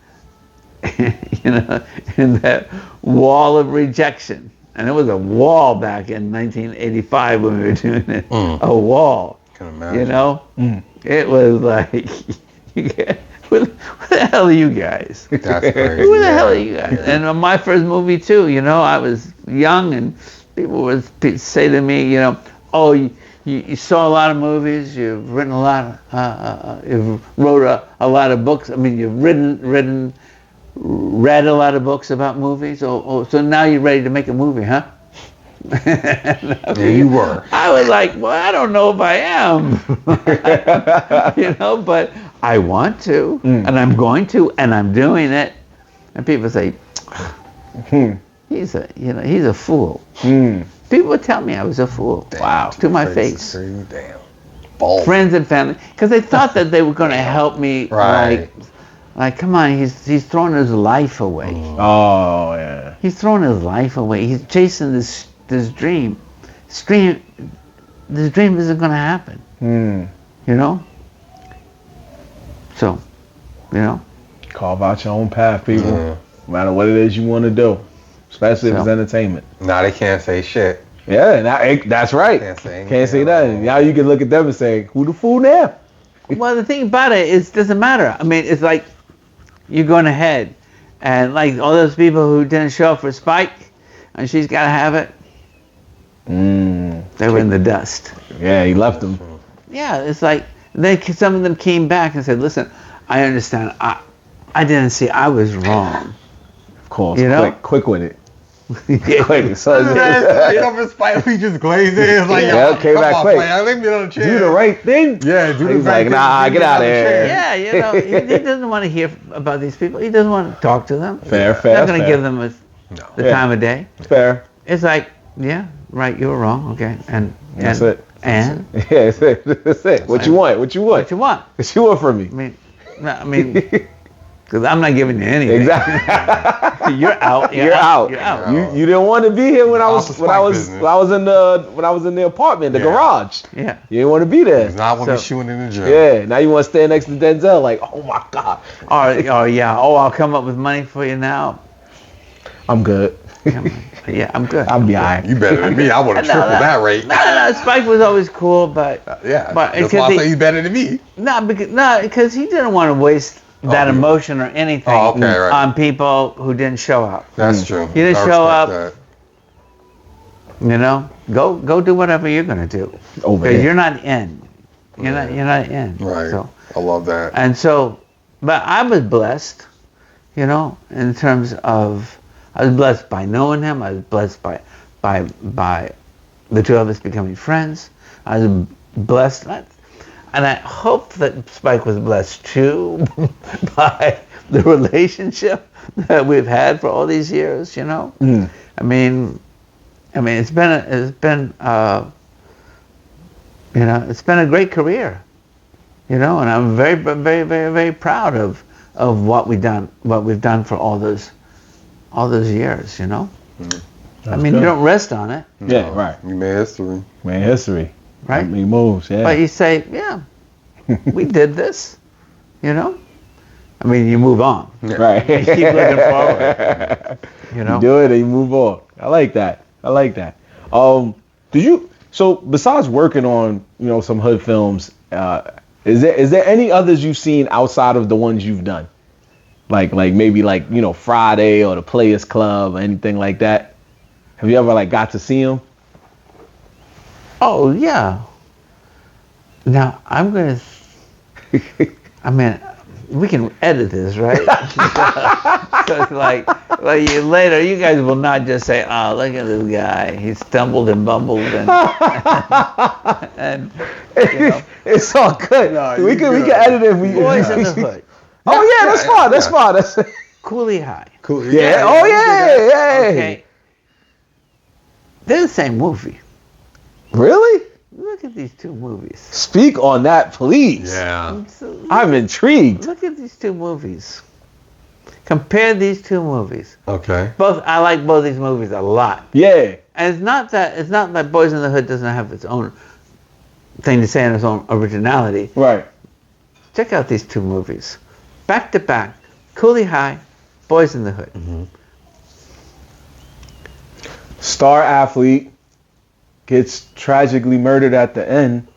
know, in that wall of rejection. And it was a wall back in 1985 when we were doing it. A wall. Can imagine. You know, it was like, who the hell are you guys? That's crazy. Who the hell are you guys? And on my first movie too, you know, I was young and people would say to me, you know, oh, you saw a lot of movies, you've written a lot, you've wrote a lot of books. I mean, you've read a lot of books about movies. Oh, so now you're ready to make a movie, huh? Yeah, you were. I was like, well, I don't know if I am. You know, but I want to, and I'm going to, and I'm doing it. And people say, he's a fool. People would tell me I was a fool. Wow. To my face. Damn. Bold. Friends and family, because they thought that they were going to help me. Right. Like, come on, he's throwing his life away. Oh yeah. He's throwing his life away. He's chasing this dream. This dream isn't going to happen. You know. So, you know. Carve out your own path, people. No matter what it is you want to do, especially if it's entertainment. Now they can't say shit. Yeah, that's right. Can't say nothing. Now you can look at them and say, "Who the fool now?" Well, the thing about it is, it doesn't matter. I mean, it's like you're going ahead, and like all those people who didn't show up for Spike, and she's got to have it. They were in the dust. Yeah, he left them. Yeah, it's like some of them came back and said, "Listen, I understand. I didn't see. I was wrong." Of course, you know, quick with it. Quick. So Spike, we just glazed it. It's like, came back quick. Leave me on the chair. Do the right thing. Yeah, do the He's right thing. Nah, get out of here. Yeah, you know, he doesn't want to hear about these people. He doesn't want to talk to them. Fair. He's not going to give them the time of day. Fair. It's like, yeah, right, you were wrong. Okay, and that's it. And yeah, that's it. What you want? What you want from me? I mean, because I'm not giving you anything. Exactly. You're out. You're out. You didn't want to be here when I was in the apartment, the garage. Yeah. You didn't want to be there. It's not when we're shooting in the gym. Yeah. Now you want to stand next to Denzel, like, oh my God. Oh yeah. Oh, I'll come up with money for you now. I'm good. Yeah, I'm good. I'll be alright. You better than me. I want to triple that rate. No, Spike was always cool, but Yeah, but that's why I say he's better than me. because he didn't want to waste that emotion or anything on people who didn't show up. That's true. You didn't I show respect up. that. You know, go do whatever you're gonna do. Because you're not in. You're not in. Right. So, I love that. and so, but I was blessed, in terms of, I was blessed by knowing him. I was blessed by the two of us becoming friends. I was blessed, and I hope that Spike was blessed too by the relationship that we've had for all these years. I mean, it's been a great career, and I'm very, very, very, very proud of what we've done for all those years, I mean, you don't rest on it. Yeah, right. We made history. Right? He moves, yeah. But you say, yeah, we did this, I mean, you move on. Right. You keep looking forward. You do it and you move on. I like that. So besides working on, some hood films, is there any others you've seen outside of the ones you've done? Like maybe Friday or the Players Club or anything like that? Have you ever got to see them? Oh yeah. Now I'm gonna. I mean, we can edit this, right? So it's like later, you guys will not just say, "Oh, look at this guy. He stumbled and bumbled and It's all good. No, we can edit it if we. Boys in the Hood. Oh yeah, that's fine. That's Cooley High. Yeah. Oh yeah. Okay. They're the same movie. Really? Look at these two movies. Speak on that, please. Yeah. I'm intrigued. Look at these two movies. Compare these two movies. Okay. I like both these movies a lot. Yeah. And it's not that Boys in the Hood doesn't have its own thing to say and its own originality. Right. Check out these two movies. Back to back. Cooley High, Boys in the Hood. Mm-hmm. Star athlete gets tragically murdered at the end,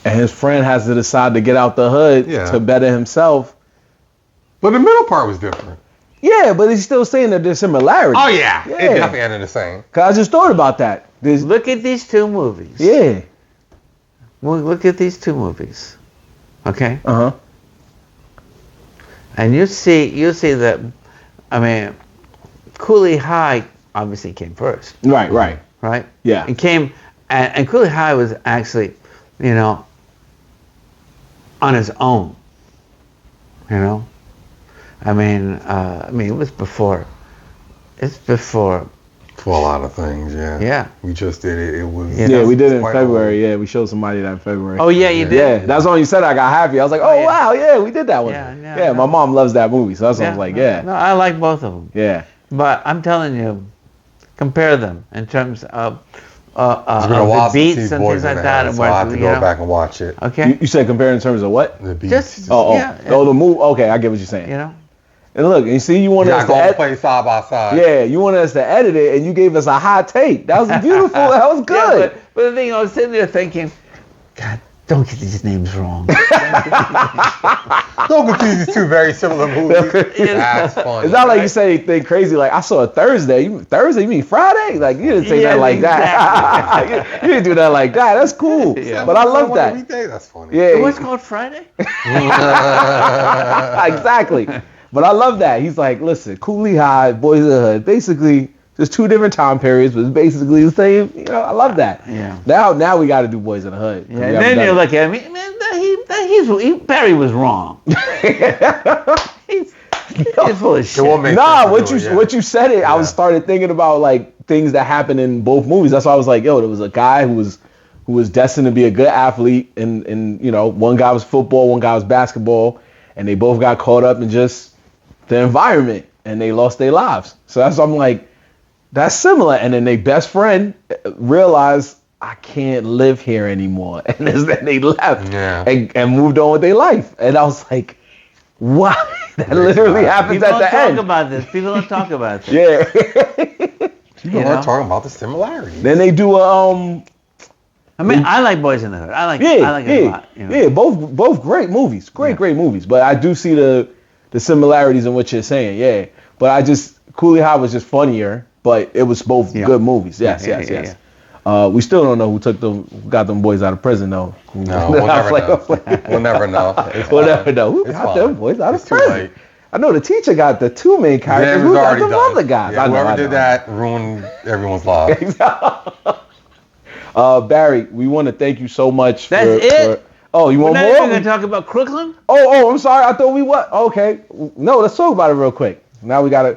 and his friend has to decide to get out the hood to better himself. But the middle part was different. Yeah, but he's still saying that there's similarities. Oh yeah. It definitely ended the same. Cause I just thought about that. Look at these two movies. Yeah. Well, look at these two movies. Okay. Uh-huh. And you see that. I mean, Cooley High obviously came first. Right. Right? Yeah. It came, and Cooley High was actually, on his own. I mean, it was before. It's before. For a lot of things, yeah. Yeah. We just did it. It was. Yeah, we did it in February. Yeah, we showed somebody that in February. Oh yeah, you did. Yeah, that's when you said I got happy. I was like, wow, yeah, we did that one. Yeah, my mom loves that movie, so that's what I was like, No, I like both of them. Yeah. But I'm telling you, compare them in terms of the beats and things like that. So I have to go back and watch it. Okay. You said compare in terms of what? The beats. Just the move. Okay, I get what you're saying. And look, you see, you wanted us to play side by side. Yeah, you wanted us to edit it, and you gave us a hot take. That was beautiful. That was good. Yeah, but the thing, I was sitting there thinking, God, don't get these names wrong. Don't confuse these two very similar movies. That's funny. It's not like you say things crazy like, I saw a Thursday. Thursday? You mean Friday? Like, you didn't say that like that. You didn't do that like that. That's cool. Yeah. But I love that. Weekday? That's funny. Yeah. What's called Friday? Exactly. But I love that. He's like, listen, Cooley High, Boys in the Hood, basically just two different time periods, but it's basically the same. I love that. Yeah. Now we got to do Boys in the Hood. Yeah. And then you look at me, man, Barry was wrong. he's full of shit. What you said it. I started thinking about things that happened in both movies. That's why I was like, yo, there was a guy who was destined to be a good athlete, and one guy was football, one guy was basketball, and they both got caught up in just the environment, and they lost their lives. So that's why I'm like, that's similar. And then their best friend realized, I can't live here anymore, and then they left and moved on with their life. And I was like, wow. that literally happens People at the don't end. talk about this. People don't talk about this. Yeah. People are talking about the similarities. Then they do a I mean, I like Boys in the Hood. I like it a lot. You know? Yeah, both great movies. Great movies. But I do see the similarities in what you're saying, yeah. But Cooley High was just funnier, but it was both good movies. Yes. We still don't know who got them boys out of prison though. No, we'll never know. We'll never know. We'll never know. Who got them boys out of prison? Late. I know the teacher got the two main characters. Who got the other guys? Yeah, whoever did that ruined everyone's lives. Barry, we want to thank you so much. That's it? Oh, you want more? We're going to talk about Crooklyn? Oh, I'm sorry. I thought we what? Okay. No, let's talk about it real quick. Now we got to...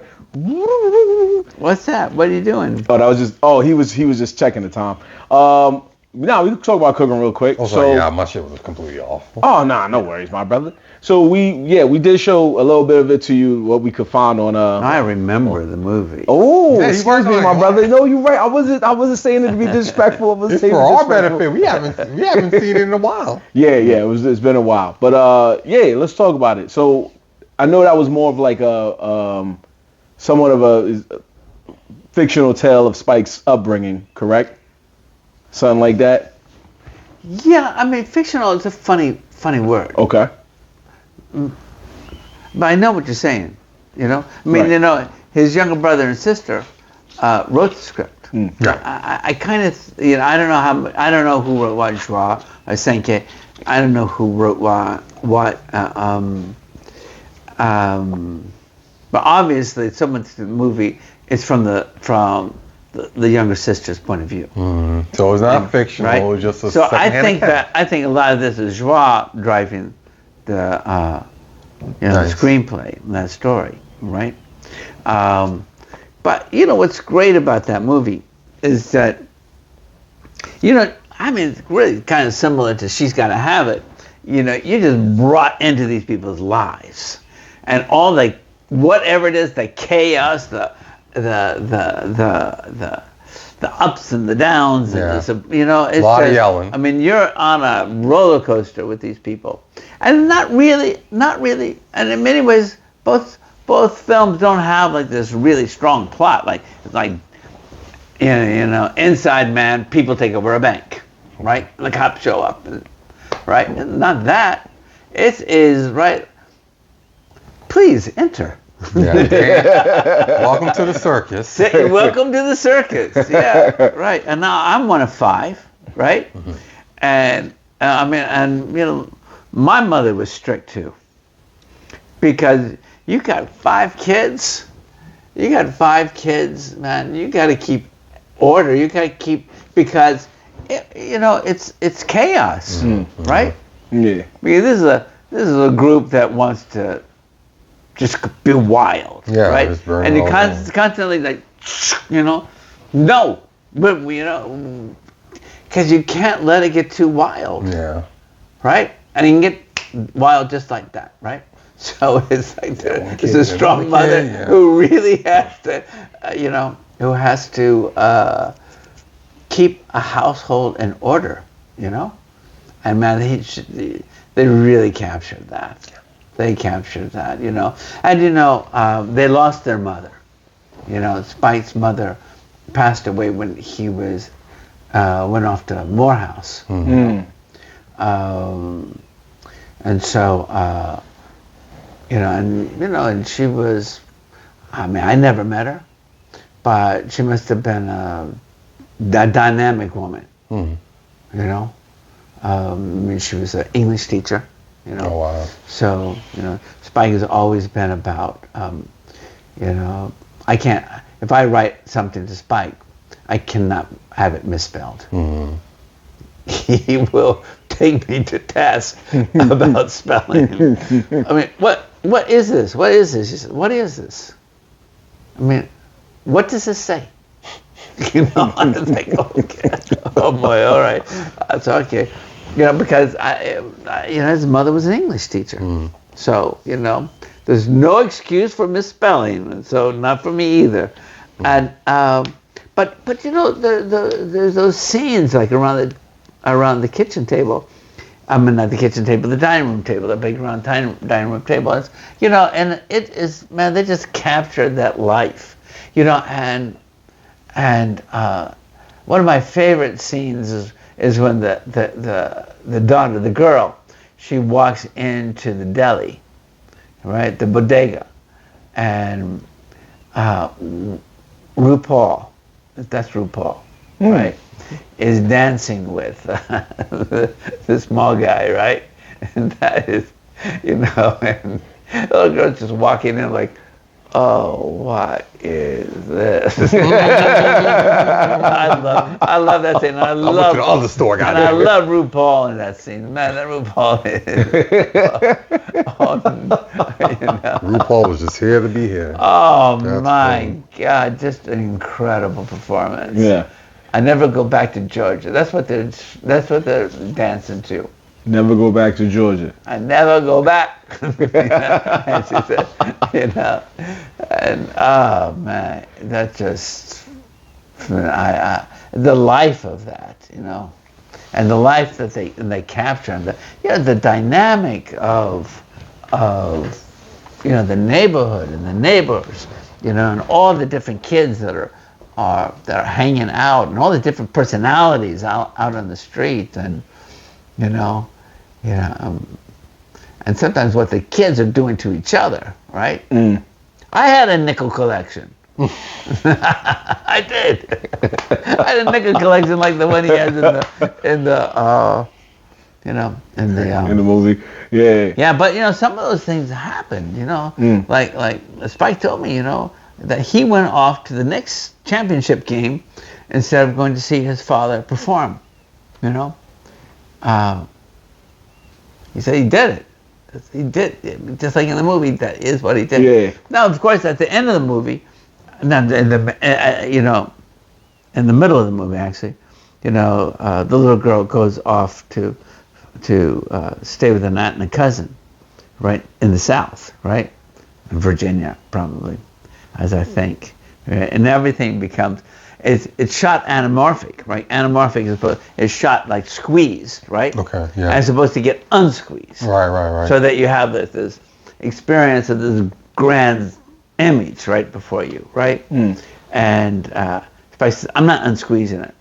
What's that? What are you doing? Oh, that was just... Oh, he was just checking the time. Now we can talk about Crooklyn real quick. Oh, sorry, yeah, my shit was completely off. Oh, nah, no worries, my brother. So we did show a little bit of it to you, what we could find on I remember the movie. Oh, yeah, excuse me, my brother. No, you're right. I wasn't saying it to be disrespectful. It's for our benefit. We haven't seen it in a while. Yeah, it's been a while. But let's talk about it. So I know that was more of like a somewhat of a fictional tale of Spike's upbringing, correct? Something like that. Yeah, I mean, fictional is a funny word. Okay. But I know what you're saying, you know? I mean, you know, his younger brother and sister wrote the script. Yeah. I kind of, you know, I don't know who wrote what Joie or Senke. I don't know who wrote what. But obviously, someone's the movie is from the younger sister's point of view. So it's not fictional, right? It's just a so I think a lot of this is Joie driving the the screenplay in that story, right? But you know what's great about that movie is that, you know, I mean, it's really kind of similar to She's Gotta Have It. You know, you just brought into these people's lives, and all the whatever it is, the chaos, the ups and the downs, and you know, it's a lot of yelling. I mean, you're on a roller coaster with these people, and not really, and in many ways, both films don't have like this really strong plot, like you know, Inside Man, people take over a bank, right? The cops show up, right? And not that. It is right. Please enter. Welcome to the circus. Welcome to the circus. Yeah, right. And now I'm one of 5, right? Mm-hmm. And I mean, and you know, my mother was strict too, because you got 5 kids. You got 5 kids, man. You got to keep order. You got to keep, because you know it's chaos, right? Yeah. Because this is a group that wants to just be wild, right? And you constantly like, you know, no, but you know, because you can't let it get too wild, right? And you can get wild just like that, right? So it's like it's a strong mother who really has to, you know, who has to keep a household in order, you know, and man, they really captured that. They captured that, you know. And, you know, they lost their mother. You know, Spike's mother passed away when he went off to Morehouse. Mm-hmm. And so, you know, and she was, I mean, I never met her, but she must have been a dynamic woman, you know. I mean, she was an English teacher. You know, oh, wow. So, you know, Spike has always been about, you know, I can't, if I write something to Spike, I cannot have it misspelled. Mm-hmm. He will take me to task about spelling. I mean, what is this? What is this? He said, what is this? I mean, what does this say? You know, I think, okay, oh boy, all right, that's okay. You know, because you know, his mother was an English teacher, so you know, there's no excuse for misspelling, and so not for me either. And but you know, there's those scenes like around the kitchen table, I mean, not the kitchen table, the dining room table, the big round dining room table. It's, you know, and it is, man, they just captured that life, you know, and one of my favorite scenes is when the daughter, the girl, she walks into the deli, right, the bodega, and RuPaul, that's RuPaul, right, is dancing with the small guy, right? And that is, you know, and the little girl's just walking in like, oh, what is this? I love that scene. I love went to the other store, and I love RuPaul in that scene. Man, that RuPaul is, you know. RuPaul was just here to be here. Oh That's my funny. God, just an incredible performance. Yeah. I never go back to Georgia. That's what they're dancing to. Never go back to Georgia. I never go back. You know? And she said, you know, and oh man, that just, the life of that, you know, and the life that they capture, and the dynamic of you know, the neighborhood and the neighbors, you know, and all the different kids that are hanging out, and all the different personalities out on the street, and you know. Yeah, and sometimes what the kids are doing to each other, right? I had a nickel collection. I did. I had a nickel collection like the one he has in the movie. Yeah. Yeah, but you know, some of those things happen. You know, like Spike told me, you know, that he went off to the Knicks championship game instead of going to see his father perform. You know. He said he did it. He did it. Just like in the movie, that is what he did. Yeah. Now, of course, at the end of the movie, you know, in the middle of the movie, actually, you know, the little girl goes off to stay with an aunt and a cousin, right, in the South, right, in Virginia, probably, as I think, right? And everything becomes. It's shot anamorphic, right? Anamorphic is shot like squeezed, right? Okay, yeah. As opposed to get unsqueezed. Right. So that you have this experience of this grand image right before you, right? And I'm not unsqueezing it.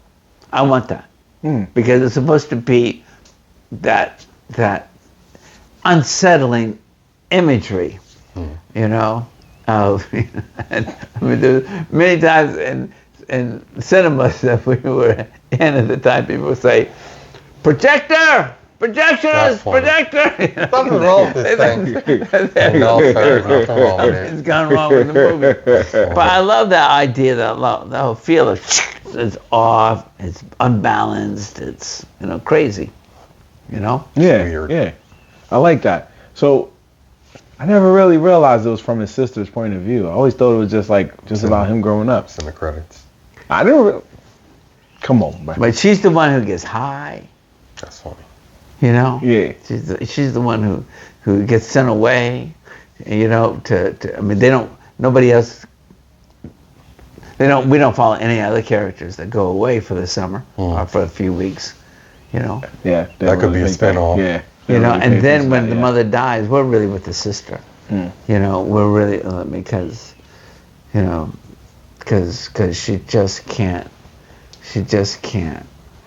I want that. Because it's supposed to be that unsettling imagery, you know? I mean, there's many times in cinemas that we were in at the time, people would say, projector! Projectionist! Projector! You know? Something's wrong with this thing. No, sir, nothing wrong with it. It's gone wrong with the movie. But I love that idea, that whole feel of it's off, it's unbalanced, it's, you know, crazy. You know? Yeah, Weird. yeah. I like that. So, I never really realized it was from his sister's point of view. I always thought it was just about him growing up. It's in the credits. I never. Come on, man. But she's the one who gets high. That's funny. You know? Yeah. She's the one who gets sent away. You know, I mean, nobody else. We don't follow any other characters that go away for the summer or for a few weeks. You know? Yeah. That could be a spinoff. Yeah. You know, and then when the mother dies, we're really with the sister. You know, we're really because, you know, because she just can't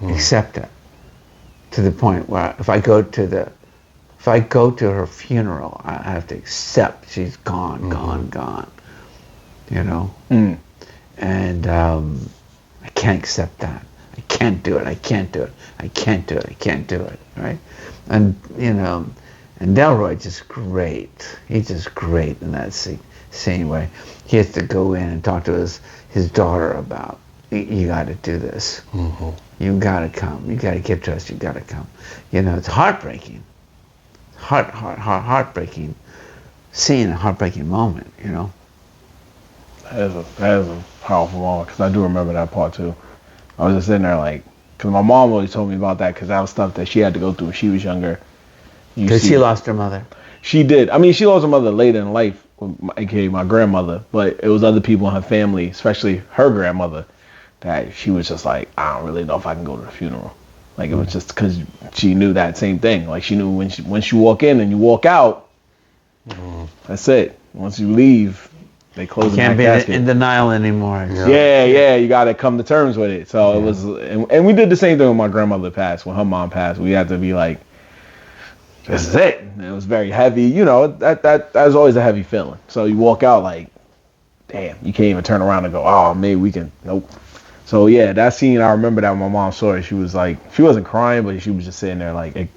accept it to the point where if I go to her funeral, I have to accept she's gone. You know, and I can't accept that. I can't do it. Right. And, you know, and Delroy just great. He's just great in that scene where he has to go in and talk to his daughter about, you got to do this. You got to come. You got to give to us. You got to come. You know, it's heartbreaking. Heartbreaking scene, a heartbreaking moment, you know. That is a powerful moment, because I do remember that part, too. I was just sitting there like, because my mom always told me about that, because that was stuff that she had to go through when she was younger. Because she lost her mother. She did. I mean, she lost her mother later in life, aka my grandmother, but it was other people in her family, especially her grandmother, that she was just like, I don't really know if I can go to the funeral. Like it was just because she knew that same thing. Like she knew once you walk in and you walk out, that's it. Once you leave, they close the casket. Can't be in denial anymore. Yeah, you got to come to terms with it. So it was, and we did the same thing when my grandmother passed. When her mom passed, we had to be like, this is it. And it was very heavy. You know, that was always a heavy feeling. So you walk out like, damn, you can't even turn around and go, oh, maybe we can. Nope. So yeah, that scene, I remember that when my mom saw it, she was like, she wasn't crying, but she was just sitting there like, it,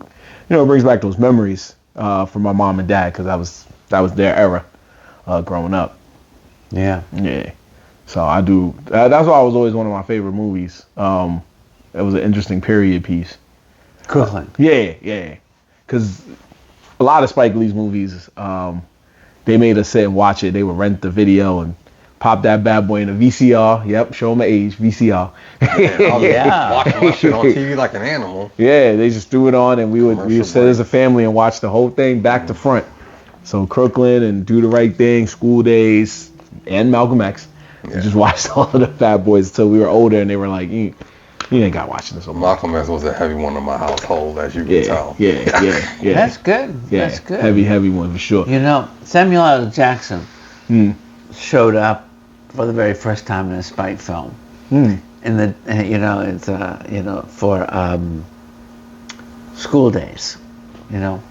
brings back those memories from my mom and dad, because that was their era growing up. Yeah. Yeah. So I do. That's why it was always one of my favorite movies. It was an interesting period piece. Crooklyn. Yeah. Because a lot of Spike Lee's movies, they made us sit and watch it. They would rent the video and pop that bad boy in a VCR. Yep, show them age, VCR. Yeah. Watching my shit on TV like an animal. Yeah, they just threw it on, and we would sit as a family and watch the whole thing back to front. So Crooklyn and Do the Right Thing, School Daze, and Malcolm X. We just watched all of the Bad Boys until we were older, and they were like, you ain't got watching this. Malcolm X was a heavy one in my household, as you can tell. Yeah. That's good. Yeah, That's good. Heavy one for sure. You know, Samuel L. Jackson showed up for the very first time in a Spike film. In the, it's for School Daze. You know,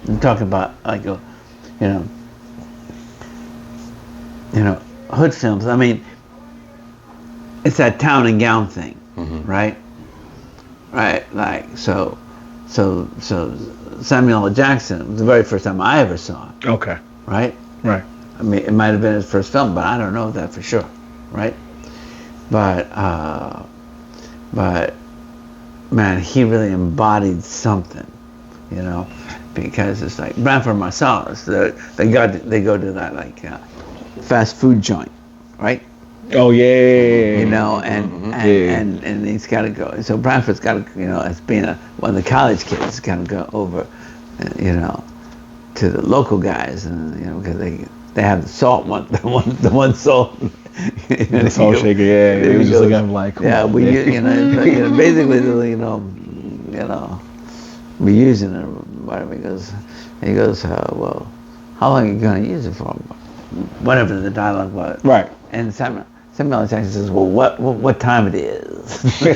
I'm talking about like hood films. I mean, it's that town and gown thing, right? Right. Like so Samuel L. Jackson was the very first time I ever saw it. Okay. Right. I mean, it might have been his first film, but I don't know that for sure, right? But man, he really embodied something, because it's like Branford Marsalis. They go to that like fast food joint, right? Oh yeah. And he's got to go. So Branford's got to, as being one of the college kids, got to go over, to the local guys, and because they have the salt one, the one salt. The salt shaker, He was just looking at him like, we basically, we using it. Whatever. He goes, well, how long are you gonna use it for? Whatever the dialogue was. Right. And Samuel L. Jackson says, well, what time it is? That's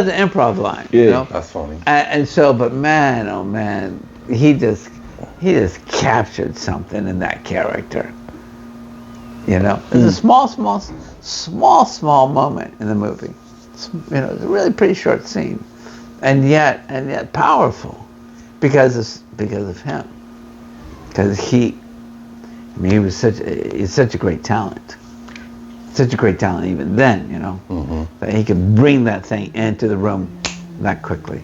an improv line. Yeah, that's funny. And so, but man, oh man, he just captured something in that character. It's a small moment in the movie. It's a really pretty short scene, and yet powerful, because of him. Because he was such a great talent. Such a great talent even then, that he could bring that thing into the room that quickly.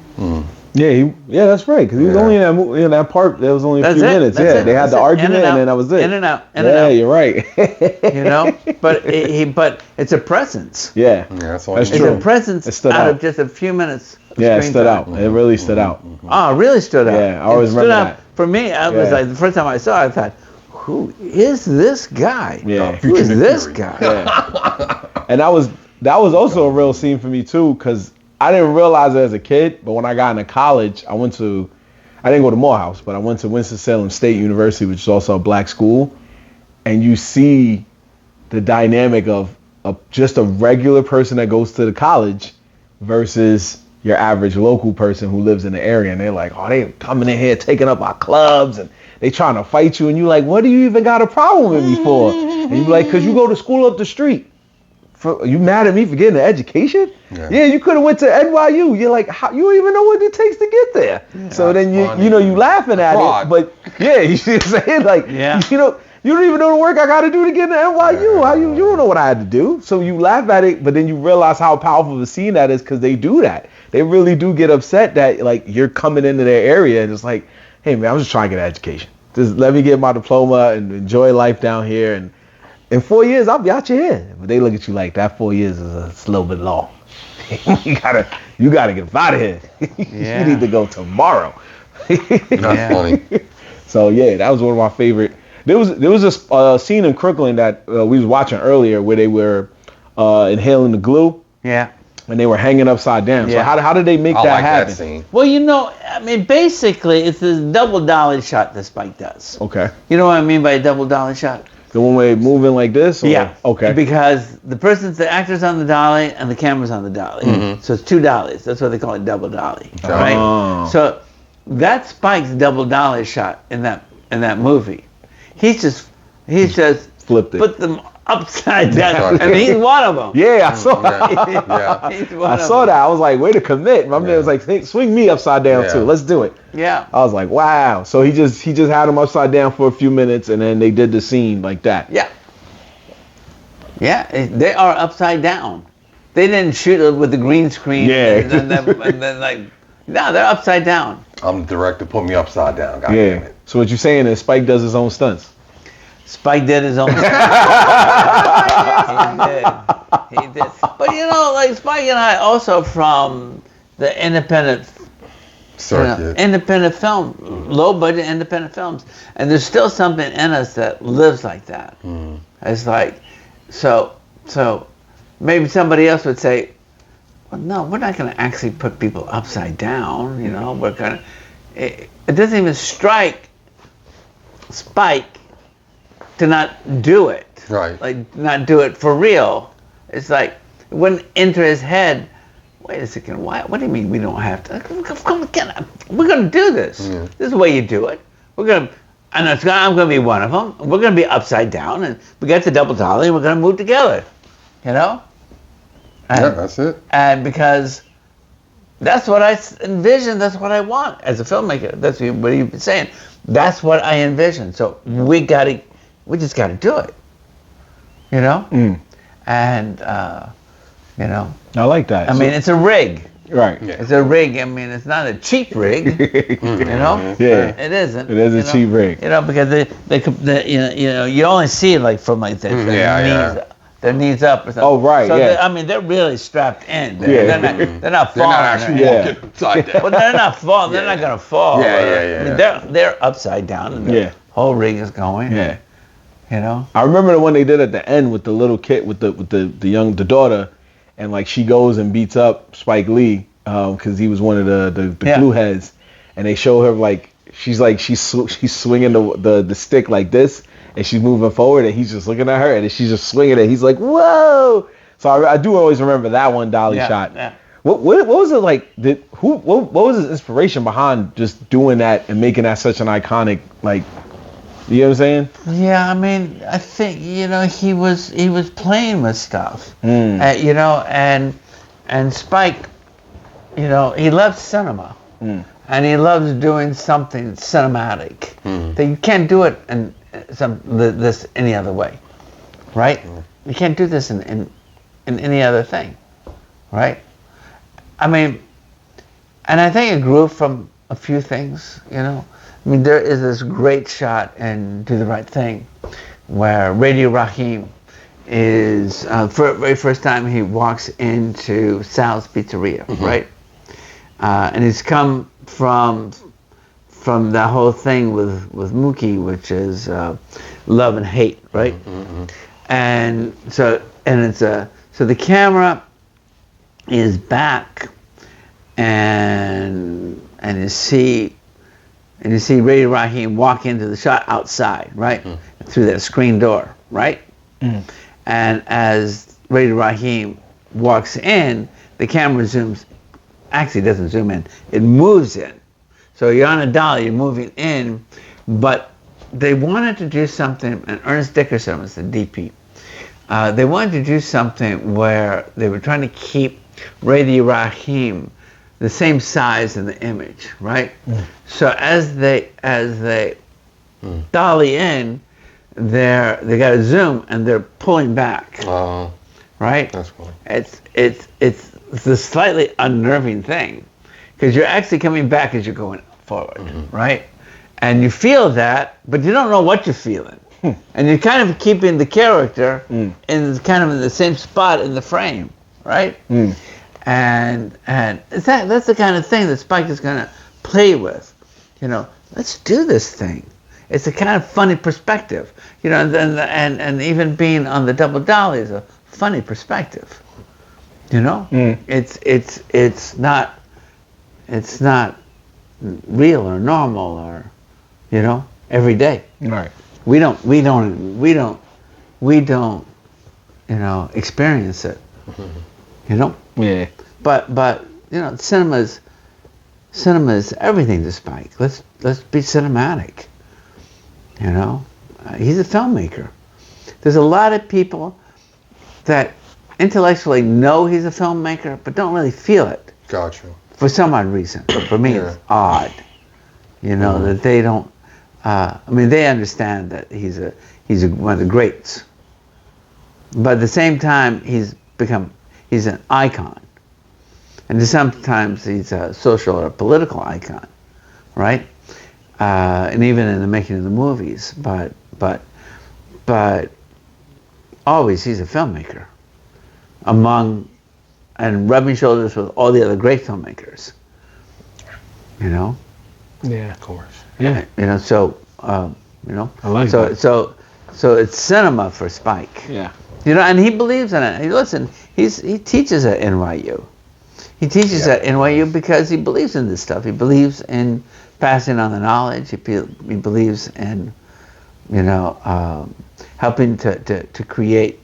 Yeah, that's right. Because he was only in that part. There was only a few minutes. They had the argument, and then that was it. In and out. Yeah, you're right. But it's a presence. Yeah, that's all. It's a presence out of just a few minutes. Yeah, it stood out. It really stood out. Oh, it really stood out. Yeah, I always remember that. For me, I was like, the first time I saw it, I thought, who is this guy? Yeah. Who is this guy? Yeah. And that was also a real scene for me too, because I didn't realize it as a kid, but when I got into college, I didn't go to Morehouse, but I went to Winston-Salem State University, which is also a black school, and you see the dynamic of just a regular person that goes to the college versus your average local person who lives in the area, and they're like, oh, they coming in here taking up our clubs, and they trying to fight you, and you like, what do you even got a problem with me for? And you be like, because you go to school up the street. You mad at me for getting an education? Yeah, you could have went to NYU. You're like, how, you don't even know what it takes to get there. Yeah, so then you laughing at it, but you see what I'm saying? Like, you don't even know the work I got to do to get into NYU. How you don't know what I had to do. So you laugh at it, but then you realize how powerful of a scene that is, because they do that. They really do get upset that like you're coming into their area and it's like, hey man, I'm just trying to get an education. Just let me get my diploma and enjoy life down here, and in 4 years I'll be out your head. But they look at you like that 4 years is a little bit long. you gotta get out of here. You need to go tomorrow. That's funny. So yeah, that was one of my favorite. There was a scene in Crooklyn that we was watching earlier where they were inhaling the glue. Yeah. And they were hanging upside down. Yeah. So how did they make I that like happen? that scene. Well, I mean, basically, it's this double dolly shot that Spike does. Okay. You know what I mean by a double dolly shot? The one way moving like this? Or? Yeah. Okay. Because the actor's on the dolly and the camera's on the dolly. Mm-hmm. So it's 2 dollies. That's why they call it double dolly. Oh. Right? So that's Spike's double dolly shot in that movie. He's just flipped it. put them upside down. And he's one of them. Yeah, I saw that. Yeah. He's one I of saw them. that. I was like, way to commit. My man was like, hey, swing me upside down Yeah. too. Let's do it. Yeah. I was like, wow. So he just had him upside down for a few minutes, and then they did the scene like that. Yeah. Yeah, they are upside down. They didn't shoot it with the green screen. Yeah. And then like, no, they're upside down. I'm the director. Put me upside down. God damn Yeah. it. So what you're saying is Spike does his own stunts. Spike did his own. He did. But like Spike and I also from the independent Circuit. independent film, low budget independent films, and there's still something in us that lives like that. It's like, so maybe somebody else would say, well, no, we're not going to actually put people upside down. We're going to. It doesn't even strike Spike to not do it. Right. Like not do it for real. It's like it wouldn't enter his head. Wait a second. What do you mean we don't have to? Come again. We're gonna do this. Yeah. This is the way you do it. I'm gonna be one of them. We're gonna be upside down, and we got the double dolly, and we're gonna move together. And, Yeah, that's it. And because that's what I envision. That's what I want as a filmmaker. That's what you've been saying. That's what I envision. So we just got to do it. And I like that. I mean, it's a rig. right. Yeah. It's a rig. I mean, it's not a cheap rig. Yeah. It isn't. It is a cheap rig. Because you only see it like from like this. Their knees up or something. Oh, right, So yeah. they're really strapped in. Yeah. They're not falling. They're not actually Yeah. walking upside down. Well, they're not falling. They're not gonna fall. Yeah. I mean, they're upside down, and the whole rig is going. Yeah. I remember the one they did at the end with the little kid with the daughter, and like she goes and beats up Spike Lee because he was one of the glue heads, and they show her like she's swinging the stick like this, and she's moving forward, and he's just looking at her, and she's just swinging it. He's like, whoa! So I do always remember that one dolly shot. Yeah. What was it like? What was his inspiration behind just doing that and making that such an iconic like? You know what I'm saying? Yeah, I mean, I think he was playing with stuff, and Spike, he loves cinema, and he loves doing something cinematic that you can't do it in this any other way, right? You can't do this in any other thing, right? I mean, and I think it grew from a few things, I mean, there is this great shot in Do the Right Thing where Radio Raheem is, for the very first time, he walks into Sal's Pizzeria, right? And he's come from that whole thing with Mookie, which is love and hate, right? And so the camera is back, and you see Radio Raheem walk into the shot outside, right? Through that screen door, right? And as Radio Raheem walks in, the camera actually doesn't zoom in, it moves in. So you're on a dolly, you're moving in, but they wanted to do something, and Ernest Dickerson was the DP. They wanted to do something where they were trying to keep Radio Raheem the same size in the image, right? So as they dolly in, they got to zoom and they're pulling back, right? That's cool. It's a slightly unnerving thing because you're actually coming back as you're going forward, right? And you feel that, but you don't know what you're feeling, and you're kind of keeping the character in the same spot in the frame, right? And that's the kind of thing that Spike is going to play with. Let's do this thing. It's a kind of funny perspective. And even being on the double dolly is a funny perspective. You know, it's not real or normal or, you know, every day. Right. We don't, you know, experience it. You know. Yeah. But you know, cinema is everything to Spike. Let's be cinematic. You know, he's a filmmaker. There's a lot of people that intellectually know he's a filmmaker, but don't really feel it. Gotcha. For some odd reason. For me, it's odd. You know, that they don't. I mean, they understand that he's one of the greats. But at the same time, he's an icon. And sometimes he's a social or political icon, right? And even in the making of the movies, but always he's a filmmaker, and rubbing shoulders with all the other great filmmakers. You know? Yeah, Of course. yeah. You know, so you know. I like so that. so it's cinema for Spike. Yeah. You know, and he believes in it. He teaches at NYU. He teaches at NYU because he believes in this stuff. He believes in passing on the knowledge. He believes in, you know, helping to create,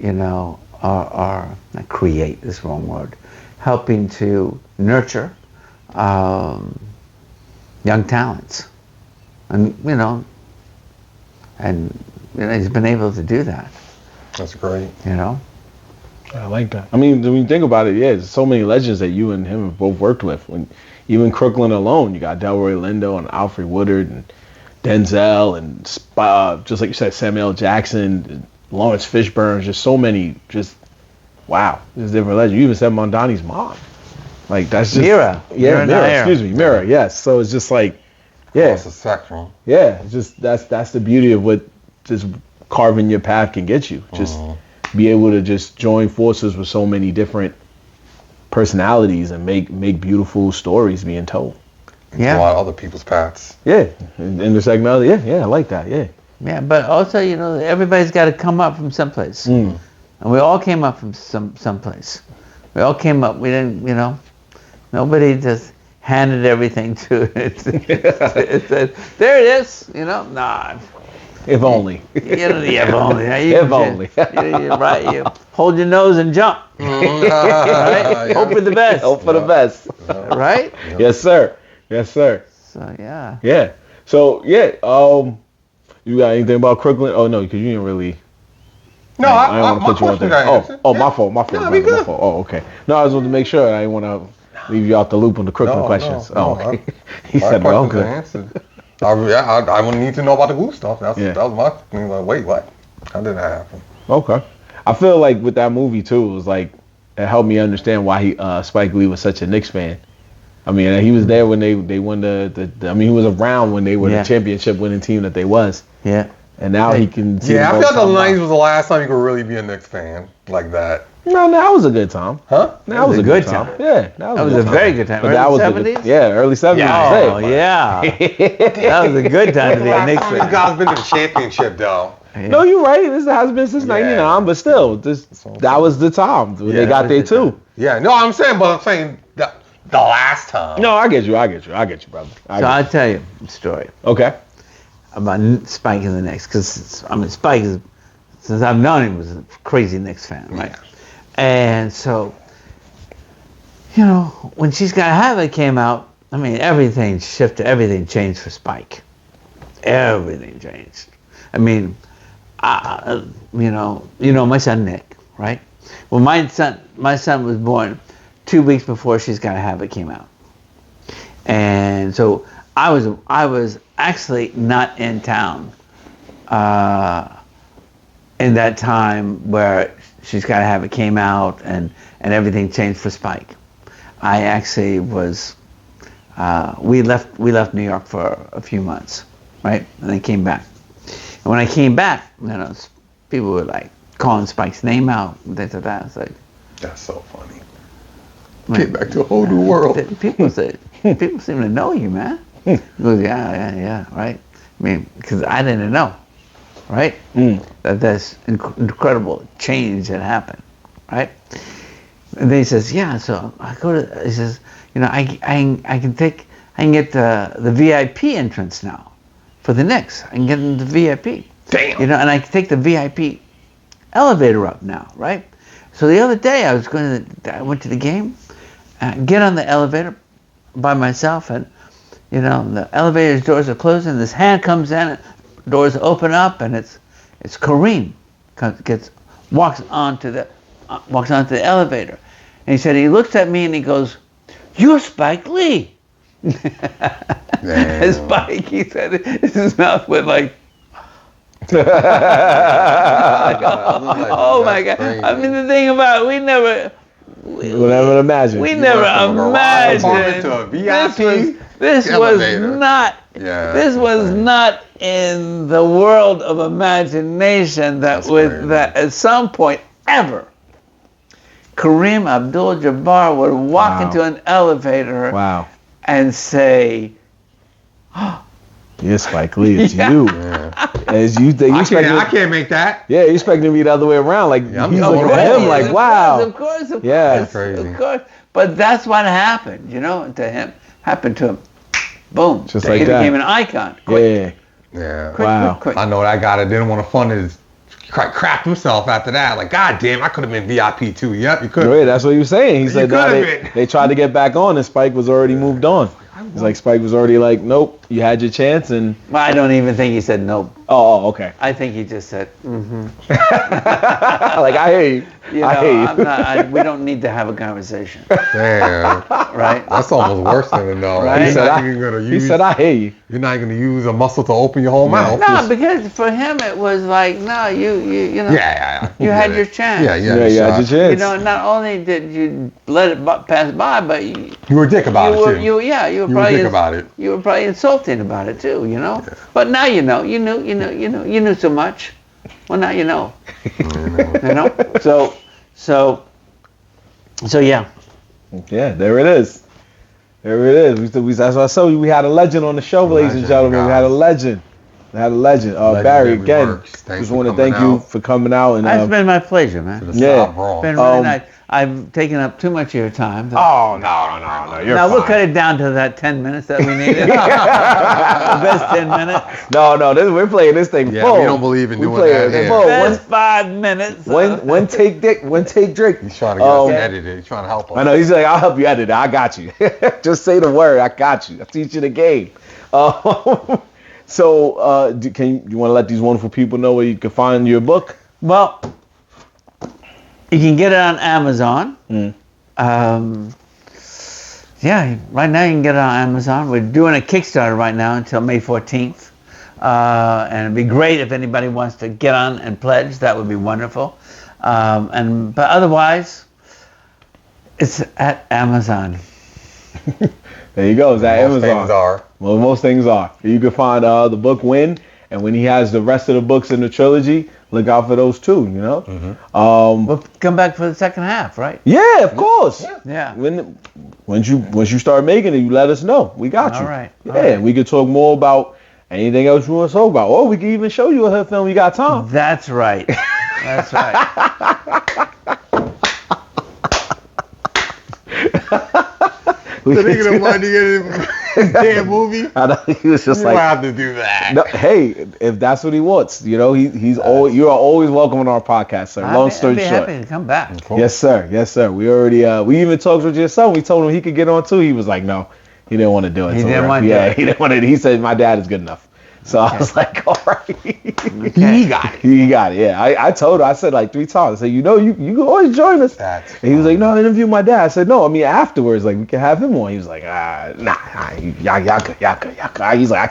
you know, or not create is the wrong word, helping to nurture young talents, and you know, he's been able to do that. That's great. You know. I like that. I mean, when you think about it, there's so many legends that you and him have both worked with. Even Crooklyn alone, you got Delroy Lindo and Alfred Woodard and Denzel and just like you said, Samuel Jackson, and Lawrence Fishburne, just so many, wow, there's different legends. You even said Mondani's mom. Like, that's just... Mira. Mira, yes. So it's just like, yeah. Across the spectrum. Yeah, it's just, that's the beauty of what just carving your path can get you. Just be able to just join forces with so many different personalities and make beautiful stories being told. Yeah. A lot of other people's paths. Yeah, and the second other, yeah, I like that, yeah. Yeah, but also, you know, everybody's got to come up from someplace. And we all came up from someplace. We all came up, we didn't, you know, nobody just handed everything to it. There it is, you know, nah. If only. You know, if only. If only. You're right, you hold your nose and jump. Right? Hope for the best. Hope for the best. Right? Yes, sir. Yes, sir. So, yeah. Yeah. So, yeah, you got anything about Crooklyn? Oh, no, because you didn't really... No, I don't want to put you on there. My fault. No, we good. Oh, okay. No, I just wanted to make sure. I didn't want to leave you out the loop on the Crooklyn questions. Okay. He said, no, okay. Answered. I would need to know about the glue stuff. That was my thing. Like, wait, what? How did that happen? Okay. I feel like with that movie too, it was like it helped me understand why Spike Lee was such a Knicks fan. I mean, he was there when they won the I mean, he was around when they were the championship winning team that they was. Yeah. And now he can see. Yeah, I feel like the 90s was the last time you could really be a Knicks fan like that. No, that was a good time. Huh? That was a good time. Yeah, that was a very good time. But that was early 70s? Early 70s. Oh, yeah. That was a good time to be a Knicks fan. These guys been to the championship, though. Yeah. No, you're right. This has been since '99, but still, that was the time when they got there too. Yeah, no, I'm saying the last time. No, I get you, brother. I'll tell you a story. Okay. About Spike and the Knicks, because I mean, Spike is, since I've known him, was a crazy Knicks fan, right? Yeah. And so, you know, when She's Gotta Have It came out, I mean, everything shifted, everything changed for Spike. Everything changed. I mean, you know, my son Nick, right? Well, my son was born 2 weeks before She's Gotta Have It came out, and so I was actually not in town in that time where She's Gotta Have It came out and everything changed for Spike. I actually was. We left New York for a few months, right? And then came back. And when I came back, you know, people were like calling Spike's name out. This and that. It's like, that's so funny. Get back to a whole new world. People seem to know you, man. He goes, yeah, right. I mean, because I didn't know, right? That this incredible change had happened, right? And then he says, yeah. So I go to. He says, you know, I can get the VIP entrance now for the Knicks. I can get into the VIP. Damn. You know, and I can take the VIP elevator up now, right? So the other day I went to the game, get on the elevator by myself, and you know the elevator's doors are closing. And this hand comes in, and doors open up, and it's Kareem walks onto the elevator, and he said he looks at me and he goes, "You're Spike Lee." And Spike, he said, his mouth went like. Oh my God! Crazy. I mean, the thing about we'll never imagine. We never imagined this was not. Yeah, this was not in the world of imagination that at some point ever Kareem Abdul-Jabbar would walk into an elevator and say, "You're Spike Lee, it's you." As you I can't make that. Yeah, you expecting me the other way around. Like he's looking at him like, wow. Of course. Of course. But that's what happened, you know, to him. Happened to him. Boom. Just like he that. He became an icon. Quick. Yeah. Quick. I know that guy that didn't want to fund his crap himself after that. Like, God damn, I could have been VIP too. Yep, you could. Right, that's what he was saying. He said they tried to get back on and Spike was already moved on. It's like Spike was already like, nope, you had your chance and... Well, I don't even think he said nope. Oh, okay. I think he just said, Like, I hear you. I hear you. We don't need to have a conversation. Damn. Right? That's almost worse than a no. Right? He said, I hear you. You're not going to use a muscle to open your whole mouth. No, because for him it was like, no, you know. Yeah. You had your chance. Yeah, you had your chance. You know, not only did you let it pass by, but you were a dick about it too. You were probably a dick about it. You were probably insulting about it too, you know. Yeah. But now you know. You knew so much. Well, now you know. You know. So yeah. Yeah, there it is. That's what I said. We had a legend on the show, ladies and gentlemen. We had a legend. Barry, again, just want to thank you for coming out. And it's been my pleasure, man. Yeah. It's been really nice. I've taken up too much of your time. Oh, no. You're now, fine. We'll cut it down to that 10 minutes that we needed. The best 10 minutes. No, we're playing this thing full. We don't believe in doing that here. Best 5 minutes. One take Drake. He's trying to get us edited. He's trying to help us. I know. He's like, I'll help you edit it. I got you. Just say the word. I got you. I'll teach you the game. So, do you want to let these wonderful people know where you can find your book? Well, you can get it on Amazon. Yeah, right now you can get it on Amazon. We're doing a Kickstarter right now until May 14th. And it'd be great if anybody wants to get on and pledge. That would be wonderful. But otherwise, it's at Amazon. There you go. It's at Amazon. Things are. Well, most things are. You can find the book Win, and when he has the rest of the books in the trilogy, look out for those too. You know. We'll come back for the second half, right? Yeah, of course. Yeah. Once you start making it, you let us know. We got you. All right. Yeah, we could talk more about anything else you want to talk about, or we can even show you a film. You got time. That's right. That's right. So they gonna want to get his damn movie? I know, he was just you like, have to do that. No, hey, if that's what he wants, you know, you are always welcome on our podcast, sir. Long story short. I'd be happy to come back. Cool. Yes, sir. We already we even talked with your son. We told him he could get on too. He was like, no, he didn't want to do it. He didn't want to do it. He didn't want to. He said my dad is good enough. So I was like, all right. He got it. He got it. Yeah. I told her. I said like 3 times. I said, you can always join us. And he was like, no, I interview my dad. I said, no, I mean afterwards, like we can have him on. He was like, nah, y'all could. He's like, I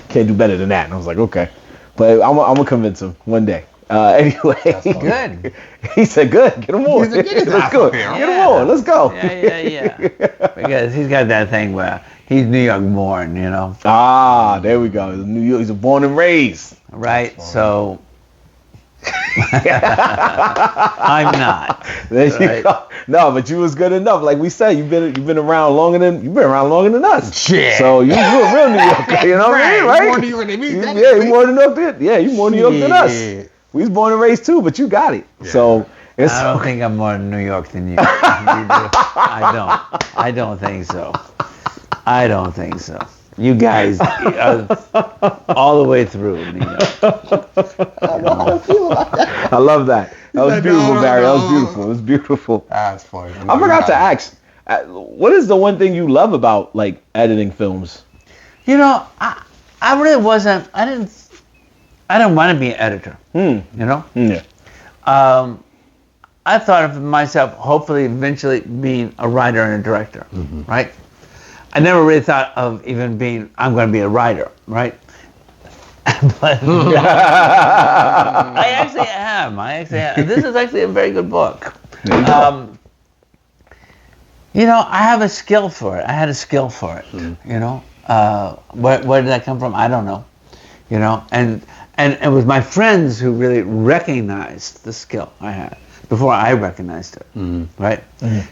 can't do better than that. And I was like, okay, but I'm gonna convince him one day. Anyway, good. He said, good. Get him on. Let's go. Get him on. Let's go. Yeah. Because he's got that thing where he's New York born, you know. Ah, there we go. New York. He's born and raised. Right. So I'm not. There you go. No, but you was good enough. Like we said, you've been around longer than us. Shit. So you're a real New Yorker. You know what I mean, right? More New York than me. You more New York than us. We was born and raised too, but you got it. Yeah. So I don't think I'm more in New York than you. I don't think so. I don't think so. You guys are all the way through. You know. I love that. That was beautiful, Barry. That was beautiful. It was beautiful. That's funny. I forgot to ask, what is the one thing you love about like editing films? You know, I really wasn't. I didn't want to be an editor. You know. Yeah. I thought of myself hopefully eventually being a writer and a director, right? I never really thought of even being, I'm going to be a writer, right? But I actually am. This is actually a very good book. You know, I have a skill for it. I had a skill for it, you know? Where did that come from? I don't know, you know? And it was my friends who really recognized the skill I had before I recognized it, right?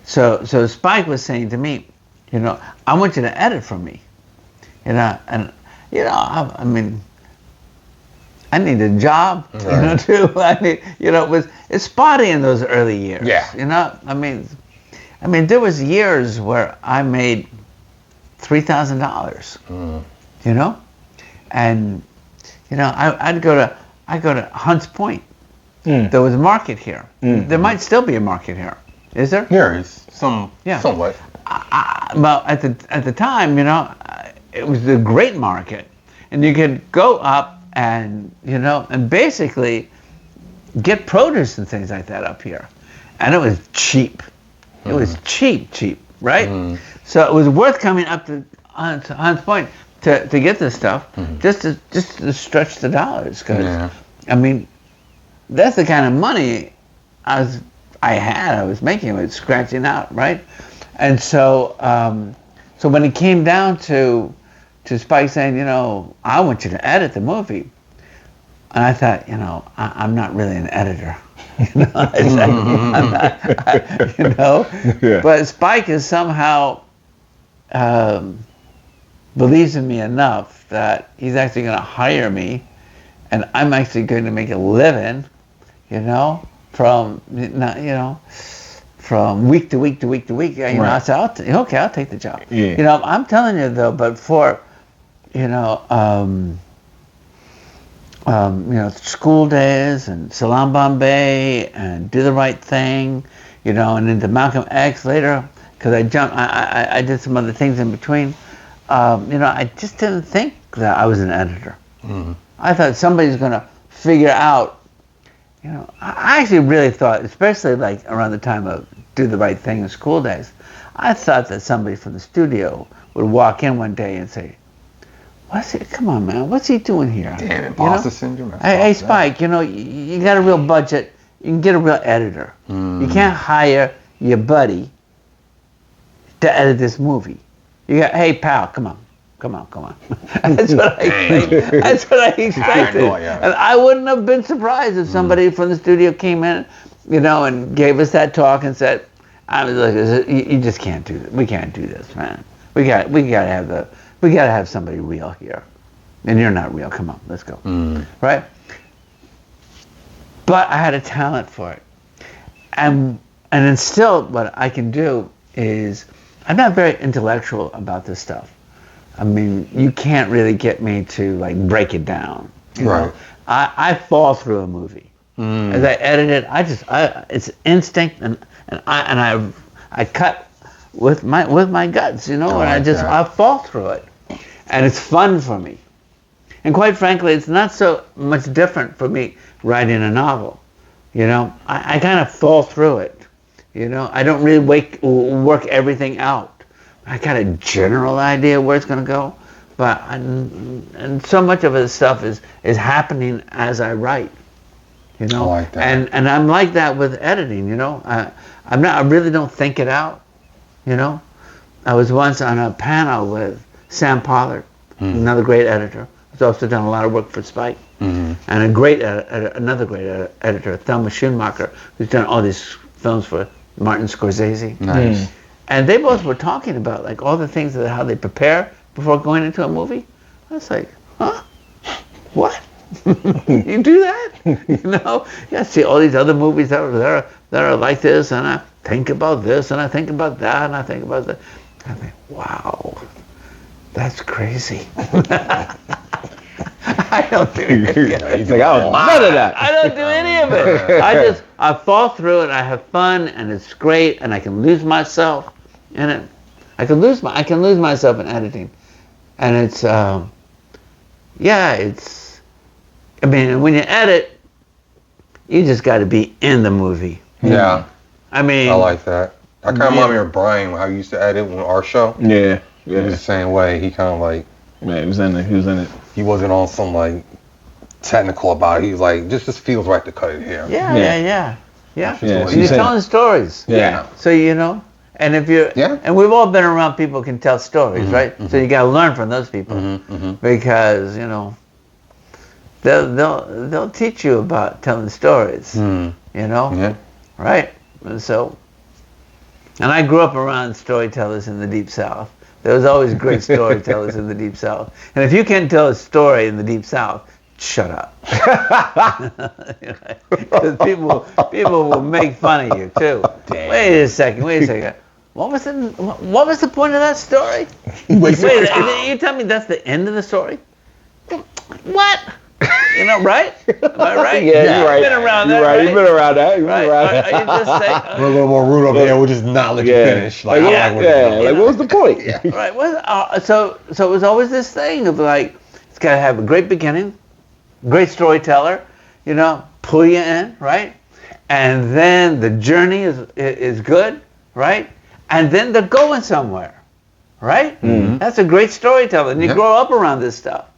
So Spike was saying to me, you know, I want you to edit for me, you know, and you know, I mean, I need a job, you know, too. I mean, you know, it's spotty in those early years. Yeah. You know, I mean, there was years where I made $3,000, you know, and you know, I go to Hunts Point. There was a market here. There might still be a market here. Is there? There is somewhat. Well, at the time, you know, it was a great market, and you could go up and, you know, and basically get produce and things like that up here, and it was cheap. It was cheap, right? So it was worth coming up to Hunts Point to get this stuff, just to stretch the dollars, because I mean, that's the kind of money I was making. I was scratching out, right? And so so when it came down to Spike saying, you know, I want you to edit the movie, and I thought, you know, I'm not really an editor. You know, I'm not, you know. But Spike is somehow believes in me enough that he's actually going to hire me, and I'm actually going to make a living, you know, from week to week to week to week. You know, so I'll take the job. You know, I'm telling you though, but for, you know, School Daze and Salam Bombay and Do the Right Thing, you know, and into Malcolm X later, because I did some other things in between. You know, I just didn't think that I was an editor. I thought somebody's going to figure out, you know, I actually really thought, especially like around the time of Do the Right Thing and School Daze, I thought that somebody from the studio would walk in one day and say, come on, man, what's he doing here? Damn, imposter syndrome. Hey, Spike, you know, you got a real budget, you can get a real editor. You can't hire your buddy to edit this movie. You got, hey, pal, come on. That's what I expected. And I wouldn't have been surprised if somebody from the studio came in, you know, and gave us that talk and said, I was like, you just can't do this. We can't do this, man. We gotta have somebody real here. And you're not real. Come on, let's go. Right? But I had a talent for it. And then still what I can do is, I'm not very intellectual about this stuff. I mean, you can't really get me to like break it down. You know? I fall through a movie. As I edit it, it's instinct, and I cut with my guts, you know, and I fall through it, and it's fun for me. And quite frankly, it's not so much different for me writing a novel. You know, I kind of fall through it. You know, I don't really work everything out. I got a general idea where it's going to go, but and so much of the stuff is happening as I write. You know, I like that. And I'm like that with editing. You know, I really don't think it out. You know, I was once on a panel with Sam Pollard, another great editor. He's also done a lot of work for Spike, and another great editor, Thelma Schoonmaker, who's done all these films for Martin Scorsese. Nice. And they both were talking about like all the things that how they prepare before going into a movie. I was like, huh? What? You do that? You know, I see all these other movies that are like this, and I think about this, and I think about that, and I think about that. I think, wow, that's crazy. I don't do any of it. He's like, I was none of that. I don't do any of it. I fall through it. I have fun, and it's great, and I can lose myself in it. I can lose myself in editing, and it's it's. I mean, when you edit, you just got to be in the movie. Yeah. I mean, I like that. I kind of remind me of Brian, how he used to edit on our show. Yeah. He was the same way. He kind of like. Yeah, he was in it. He wasn't on some like technical about it. He was like, just feels right to cut it here. Yeah. Yeah. And you're telling stories. Yeah. So you know, and if you're, and we've all been around people who can tell stories, right? So you got to learn from those people because you know, they'll teach you about telling stories. You know, right? And so, and I grew up around storytellers in the Deep South. There was always great storytellers in the Deep South. And if you can't tell a story in the Deep South, shut up. Because people will make fun of you too. Damn. Wait a second. What was the point of that story? Wait, you tell me that's the end of the story? What? You know, right? Am I right? Yeah, you're right. You've been around that, right? You've been around that. Are you just saying? We're a little more rude over here. We'll just not let you finish. Like, what was the point? Right. Well, so it was always this thing of like, it's got to have a great beginning, great storyteller, you know, pull you in, right? And then the journey is good, right? And then they're going somewhere, right? Mm-hmm. That's a great storyteller. And you grow up around this stuff.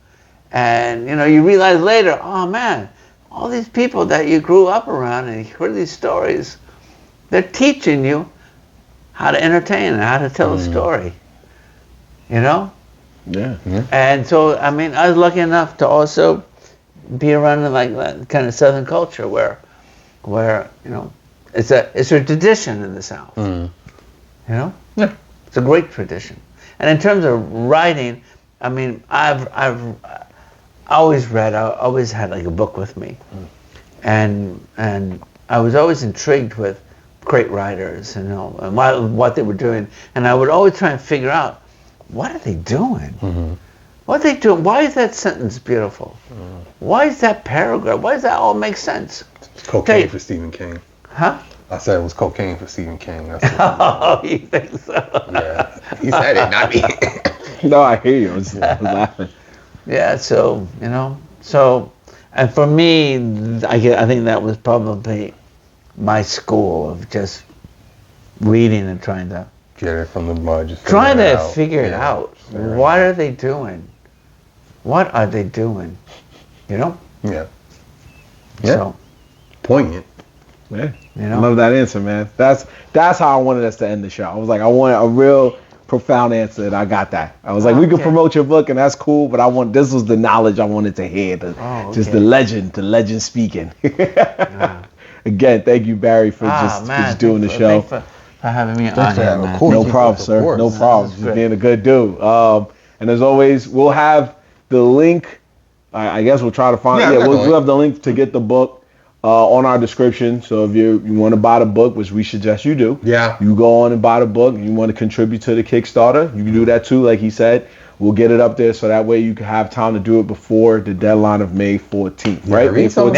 And, you know, you realize later, oh, man, all these people that you grew up around and you heard these stories, they're teaching you how to entertain and how to tell a story, you know? Yeah. And so, I mean, I was lucky enough to also be around in like that kind of Southern culture where you know, it's a tradition in the South, you know? Yeah. It's a great tradition. And in terms of writing, I mean, I've always read. I always had like a book with me, and I was always intrigued with great writers, you know, and what they were doing, and I would always try and figure out what are they doing. What are they doing? Why is that sentence beautiful? Why is that paragraph? Why does that all make sense? It's cocaine for Stephen King. Huh? I said it was cocaine for Stephen King. That's Oh, you think so? Yeah, he said it, not me. No, I hear you. I was laughing. Yeah, so, you know, and for me, I think that was probably my school of just reading and trying to get it from the mud. Just figure it out. What are they doing? What are they doing? You know? Yeah. So, poignant. Yeah. You know? I love that answer, man. That's how I wanted us to end the show. I was like, I want a real profound answer, and I got that. I was like, we could promote your book, and that's cool, but this was the knowledge I wanted to hear. Just the legend speaking. Again, thank you, Barry, for just doing the show. Thanks for having me on here, man. No problem, sir. No problem. Just being a good dude. And as always, we'll have the link. I guess we'll try to find. We'll have the link to get the book on our description. So if you want to buy the book, which we suggest you do, you go on and buy the book. You want to contribute to the Kickstarter, you can do that too. Like he said, we'll get it up there so that way you can have time to do it before the deadline of May 14th. Right? Read something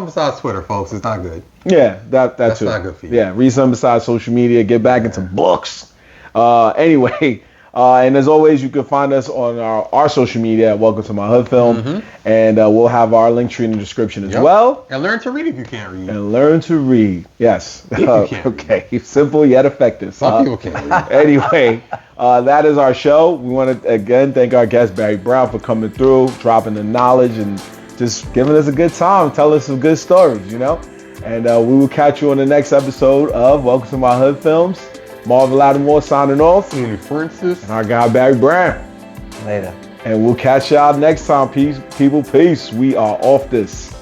besides Twitter, folks. It's not good. Yeah, that's too. Not good for you. Yeah, read something besides social media. Get back into books. Anyway. And as always, you can find us on our social media at Welcome to My Hood Film. And we'll have our link tree in the description as well. And learn to read if you can't read. And learn to read. Yes. If you can't okay. Read. Simple yet effective. Some people can't read. Anyway, that is our show. We want to, again, thank our guest, Barry Brown, for coming through, dropping the knowledge, and just giving us a good time, telling us some good stories, you know? And we will catch you on the next episode of Welcome to My Hood Films. Marvin Lattimore signing off. Francis. And our guy Barry Brown. Later. And we'll catch y'all next time. Peace, people. Peace. We are off this.